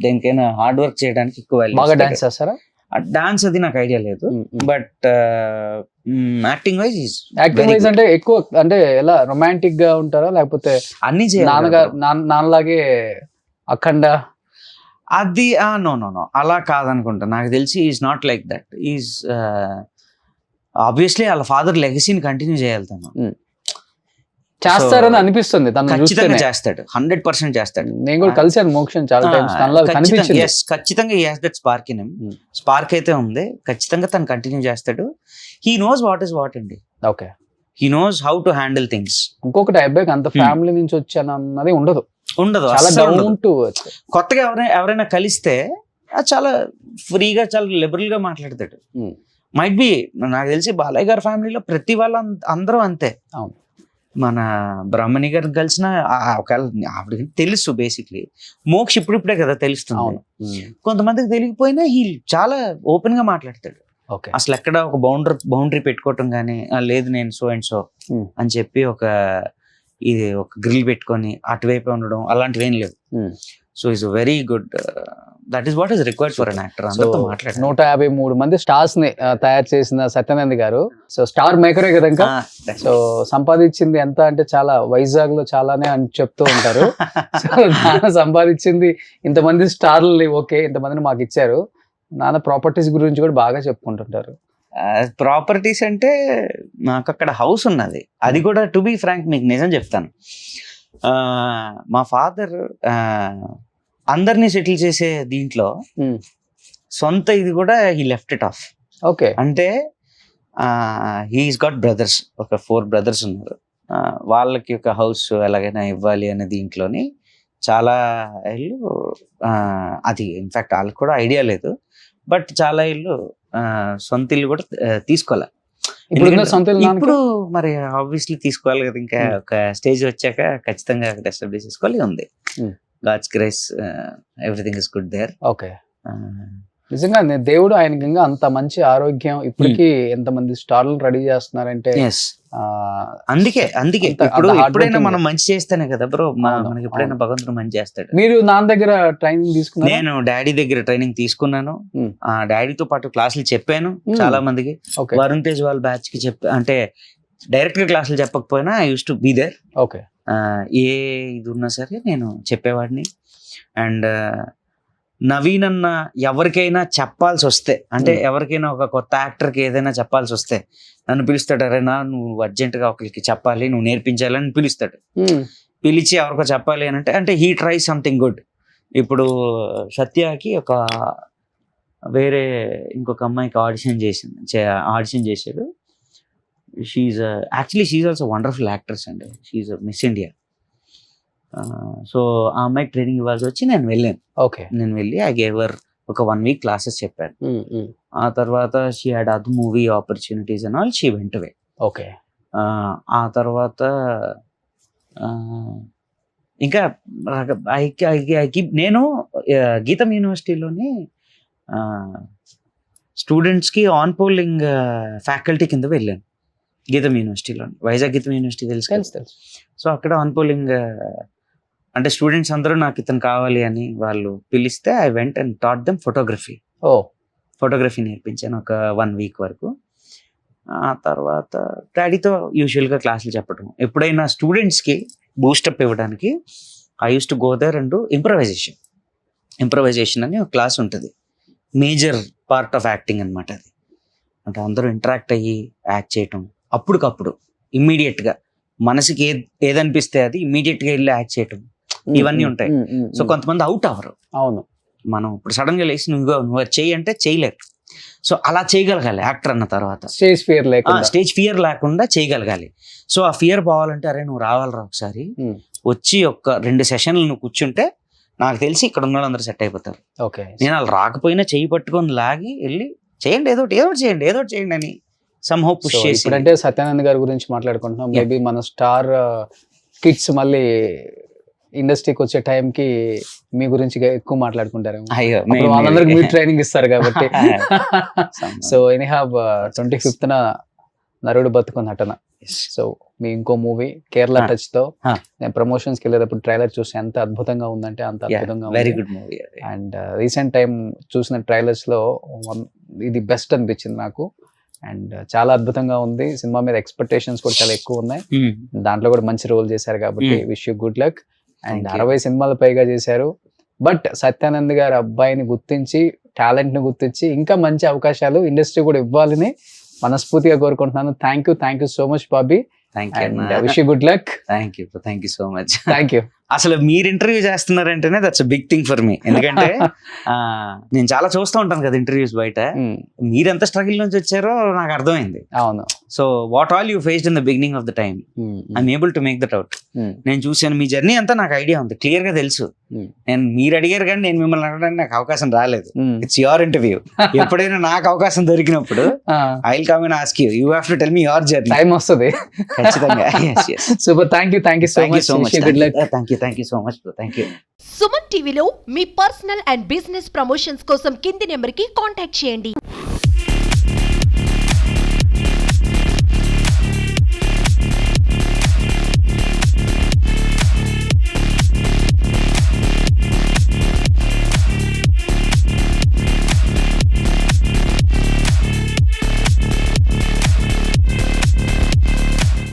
దేనికైనా హార్డ్ వర్క్ చేయడానికి ఎక్కువ బాగా డాన్స్ చేస్తారా? డాన్స్ అది నాకు ఐడియా లేదు, but acting wise acting wise అంటే ఎక్కువ అంటే ఎలా రొమాంటిక్ గా ఉంటారా, లేకపోతే అన్ని నాన్నలాగే అఖండ అది? నో నో నో, అలా కాదనుకుంటా. నాకు తెలిసి is not like that. Is obviously వాళ్ళ ఫాదర్ లెగసీని కంటిన్యూ చేయాలి తను. చేస్తారని అనిపిస్తుంది. ఖచ్చితంగా చేస్తాడు, 100% చేస్తాడు. నేను కూడా కలిసాను మోక్షం చాలా టైమ్స్, కనిపించింది. ఖచ్చితంగా he has that spark in him. Spark అయితే ఉంది, ఖచ్చితంగా తను కంటిన్యూ చేస్తాడు. He knows what is what అండి. Okay. He knows how to handle things. ఇంకొకటి అబ్బాయికి అంత ఫ్యామిలీ నుంచి వచ్చాను అన్నది ఉండదు, చాలా డౌన్ టు ఎర్త్. కొత్తగా ఎవరైనా కలిస్తే చాలా ఫ్రీగా చాలా లిబరల్ గా మాట్లాడతాడు. మైట్ బి నాకు తెలిసి బాలయ్య గారి ఫ్యామిలీలో ప్రతి వాళ్ళు అందరూ అంతే. అవును. మన బ్రహ్మణి గారిని కలిసిన ఒకవేళ ఆవిడకి తెలుసు బేసిక్లీ. మోక్ష ఇప్పుడిప్పుడే కదా తెలుస్తుంది. కొంతమందికి తెలియకపోయినా ఈ చాలా ఓపెన్ గా మాట్లాడతాడు. అసలు ఎక్కడ ఒక బౌండరీ పెట్టుకోవటం కానీ లేదు నేను సో అండ్ సో అని చెప్పి ఒక గ్రిల్ పెట్టుకొని అటువైపు ఉండడం అలాంటివి ఏం లేవు. So it's very good. That is what is required for an actor. 153 మంది స్టార్స్ ని తయారు చేసిన సత్యానంద్ గారు సో స్టార్ మేకరే కదా ఇంకా. సో సంపాదించింది ఎంత అంటే చాలా వైజాగ్ లో చాలానే అని చెప్తూ ఉంటారు. సో నాన్న సంపాదించింది ఇంతమంది స్టార్లు, ఓకే ఇంతమందిని మాకు ఇచ్చారు. నాన్న ప్రాపర్టీస్ గురించి కూడా బాగా చెప్పుకుంటుంటారు. ప్రాపర్టీస్ అంటే నాకు అక్కడ హౌస్ ఉన్నది, అది కూడా టు బి ఫ్రాంక్ మీకు నిజం చెప్తాను. మా ఫాదర్ అందరినీ సెటిల్ చేసే దీంట్లో సొంత ఇది కూడా he left it of. Okay. అంటే హీస్ గాట్ బ్రదర్స్, ఒక 4 బ్రదర్స్ ఉన్నారు. వాళ్ళకి ఒక హౌస్ ఎలాగైనా ఇవ్వాలి అనే దీంట్లోని చాలా ఇల్లు, అది ఇన్ఫాక్ట్ వాళ్ళకి కూడా ఐడియా లేదు, బట్ చాలా ఇల్లు సొంత ఇల్లు కూడా తీసుకోవాలి. ఇప్పుడు మరి ఆబ్వియస్లీ తీసుకోవాలి కదా, ఇంకా ఒక స్టేజ్ వచ్చాక ఖచ్చితంగా ఎస్టాబ్లిష్ చేసుకోవాలి ఉంది. God's grace, everything is good there. Okay. నిజంగా దేవుడు ఆయనకి ఇంకా అంత మంచి ఆరోగ్యం, ఇప్పటికీ ఎంతమంది స్టార్లు రెడీ చేస్తున్నారంటే అందుకే ఇప్పుడు ఎప్పుడైనా మనం మంచి చేస్తేనే కదా బ్రో మనకి ఎప్పుడైనా భగవంతుడు మంచి చేస్తాడు. మీరు నాన్న దగ్గర ట్రైనింగ్ తీసుకున్నారు? నేను డాడీ దగ్గర ట్రైనింగ్ తీసుకున్నాను. ఆ డాడీతో పాటు క్లాసులు చెప్పాను చాలా మందికి. వరుణ్ తేజ్ వాళ్ళ బ్యాచ్ కి అంటే డైరెక్ట్ గా క్లాసులు చెప్పకపోయినా I used to be there. Okay. ఏ ఇది ఉన్నా సరే నేను చెప్పేవాడిని. అండ్ నవీన్ అన్న ఎవరికైనా చెప్పాల్సి వస్తే, అంటే ఎవరికైనా ఒక కొత్త యాక్టర్కి ఏదైనా చెప్పాల్సి వస్తే నన్ను పిలుస్తాడు. అరేనా నువ్వు అర్జెంటుగా ఒకరికి చెప్పాలి, నువ్వు నేర్పించాలి అని పిలుస్తాడు. పిలిచి ఎవరికో చెప్పాలి అని అంటే హీ ట్రై సంథింగ్ గుడ్. ఇప్పుడు సత్యకి ఒక వేరే ఇంకొక అమ్మాయికి ఆడిషన్ చేశాడు. షీఈ్ ఆల్సో వండర్ఫుల్ యాక్ట్రెస్ అండి. She's Miss India. సో ఆ అమ్మాయికి ట్రైనింగ్ ఇవ్వాల్సి వచ్చి నేను వెళ్ళాను. ఓకే. నేను వెళ్ళి ఐ గేవ్ హర్ ఒక 1 week క్లాసెస్ చెప్పాను. ఆ తర్వాత she had other movie opportunities and all, she went away. Okay. ఆ తర్వాత ఇంకా నేను గీతం యూనివర్సిటీలోని స్టూడెంట్స్కి ఆన్ పోలింగ్ ఫ్యాకల్టీ కింద వెళ్ళాను. గీతం యూనివర్సిటీలోని, వైజాగ్ గీతం యూనివర్సిటీ తెలుసు. సో అక్కడ ఆన్ పోలింగ్ అంటే స్టూడెంట్స్ అందరూ నాకు ఇతను కావాలి అని వాళ్ళు పిలిస్తే I went and taught them photography. Photography నేర్పించాను ఒక 1 week వరకు. ఆ తర్వాత డాడీతో యూజువల్గా క్లాసులు చెప్పడం, ఎప్పుడైనా స్టూడెంట్స్కి బూస్టప్ ఇవ్వడానికి I used to go there and improvisation అని ఒక క్లాస్ ఉంటుంది. మేజర్ పార్ట్ ఆఫ్ యాక్టింగ్ అనమాట అది. అంటే అందరూ ఇంటరాక్ట్ అయ్యి యాక్ట్ చేయటం, అప్పటికప్పుడు ఇమ్మీడియట్గా మనసుకి ఏదనిపిస్తే అది ఇమ్మీడియట్గా వెళ్ళి యాక్ట్ చేయటం, ఇవన్నీ ఉంటాయి. సో కొంతమంది అవుట్ అవ్వరు. అవును. మనం ఇప్పుడు సడన్ గా లేచి నువ్వు చెయ్యి అంటే చేయలేరు. సో అలా చేయగలగాలి యాక్టర్ అన్న తర్వాత. స్టేజ్ ఫియర్ లేకుండా చేయగలగాలి. సో ఆ ఫియర్ పోవాలంటే అరే నువ్వు రావాలరా ఒకసారి, వచ్చి ఒక 2 sessions నువ్వు కూర్చుంటే నాకు తెలిసి ఇక్కడ ఉన్న వాళ్ళందరూ సెట్ అయిపోతారు. ఓకే. నేను వాళ్ళు రాకపోయినా చెయ్యి పట్టుకొని లాగి వెళ్ళి చేయండి, ఏదో చేయండి అని సంహౌ పుష్ చేసి. అంటే సత్యానంద్ గారి గురించి మాట్లాడుకుంటున్నాం. మేబీ మన స్టార్ కిడ్స్ మళ్ళీ ఇండస్ట్రీకి వచ్చే టైంకి మీ గురించి ఎక్కువ మాట్లాడుకుంటారు. వాళ్ళందరికి మీరు ట్రైనింగ్ ఇస్తారు కాబట్టి. సో ఎనీహావ్ 25th నరుడు బతుకు నటన. సో మీ ఇంకో మూవీ కేరళ టచ్ తో నేను ప్రమోషన్స్ కి వెళ్ళేటప్పుడు ట్రైలర్ చూసి ఎంత అద్భుతంగా ఉందంటే అంత అద్భుతంగా ఉంది. Very good movie. And recent time చూసిన ట్రైలర్స్ లో ఇది బెస్ట్ అనిపించింది నాకు. అండ్ చాలా అద్భుతంగా ఉంది. సినిమా మీద ఎక్స్పెక్టేషన్స్ కూడా చాలా ఎక్కువ ఉన్నాయి. దాంట్లో కూడా మంచి రోల్ చేశారు కాబట్టి wish you good luck. And 60 సినిమాలు పైగా చేశారు. బట్ సత్యానంద్ గారి అబ్బాయిని గుర్తించి, టాలెంట్ ని గుర్తించి ఇంకా మంచి అవకాశాలు ఇండస్ట్రీ కూడా ఇవ్వాలని మనస్ఫూర్తిగా కోరుకుంటున్నాను. Thank you so much Bobby. Wish you good luck. Thank you so much. Thank you. అసలు మీరు ఇంటర్వ్యూ చేస్తున్నారంటేనే that's big thing for me. ఎందుకంటే నేను చాలా చూస్తూ ఉంటాను కదా ఇంటర్వ్యూస్ బయట. మీరెంత స్ట్రగుల్ నుంచి వచ్చారో నాకు అర్థమైంది. అవును. So what all you faced in the beginning of the time, I'm able to make that out. నేను చూసాను మీ జర్నీ అంతా, నాకు ఐడియా ఉంది, క్లియర్ గా తెలుసు. నేను మీరు అడిగారు కానీ నేను మిమ్మల్ని అడగడానికి నాకు అవకాశం రాలేదు. It's your interview. ఎప్పుడైనా నాకు అవకాశం దొరికినప్పుడు I will come and ask you. You have to tell me your journey. Time వస్తుంది ఖచ్చితంగా. Super. Thank you so much. Thank you so much. Thank you. Suman టీవీలో మీ పర్సనల్ అండ్ బిజినెస్ ప్రమోషన్స్ కోసం కింది నెంబర్కి కాంటాక్ట్ చేయండి.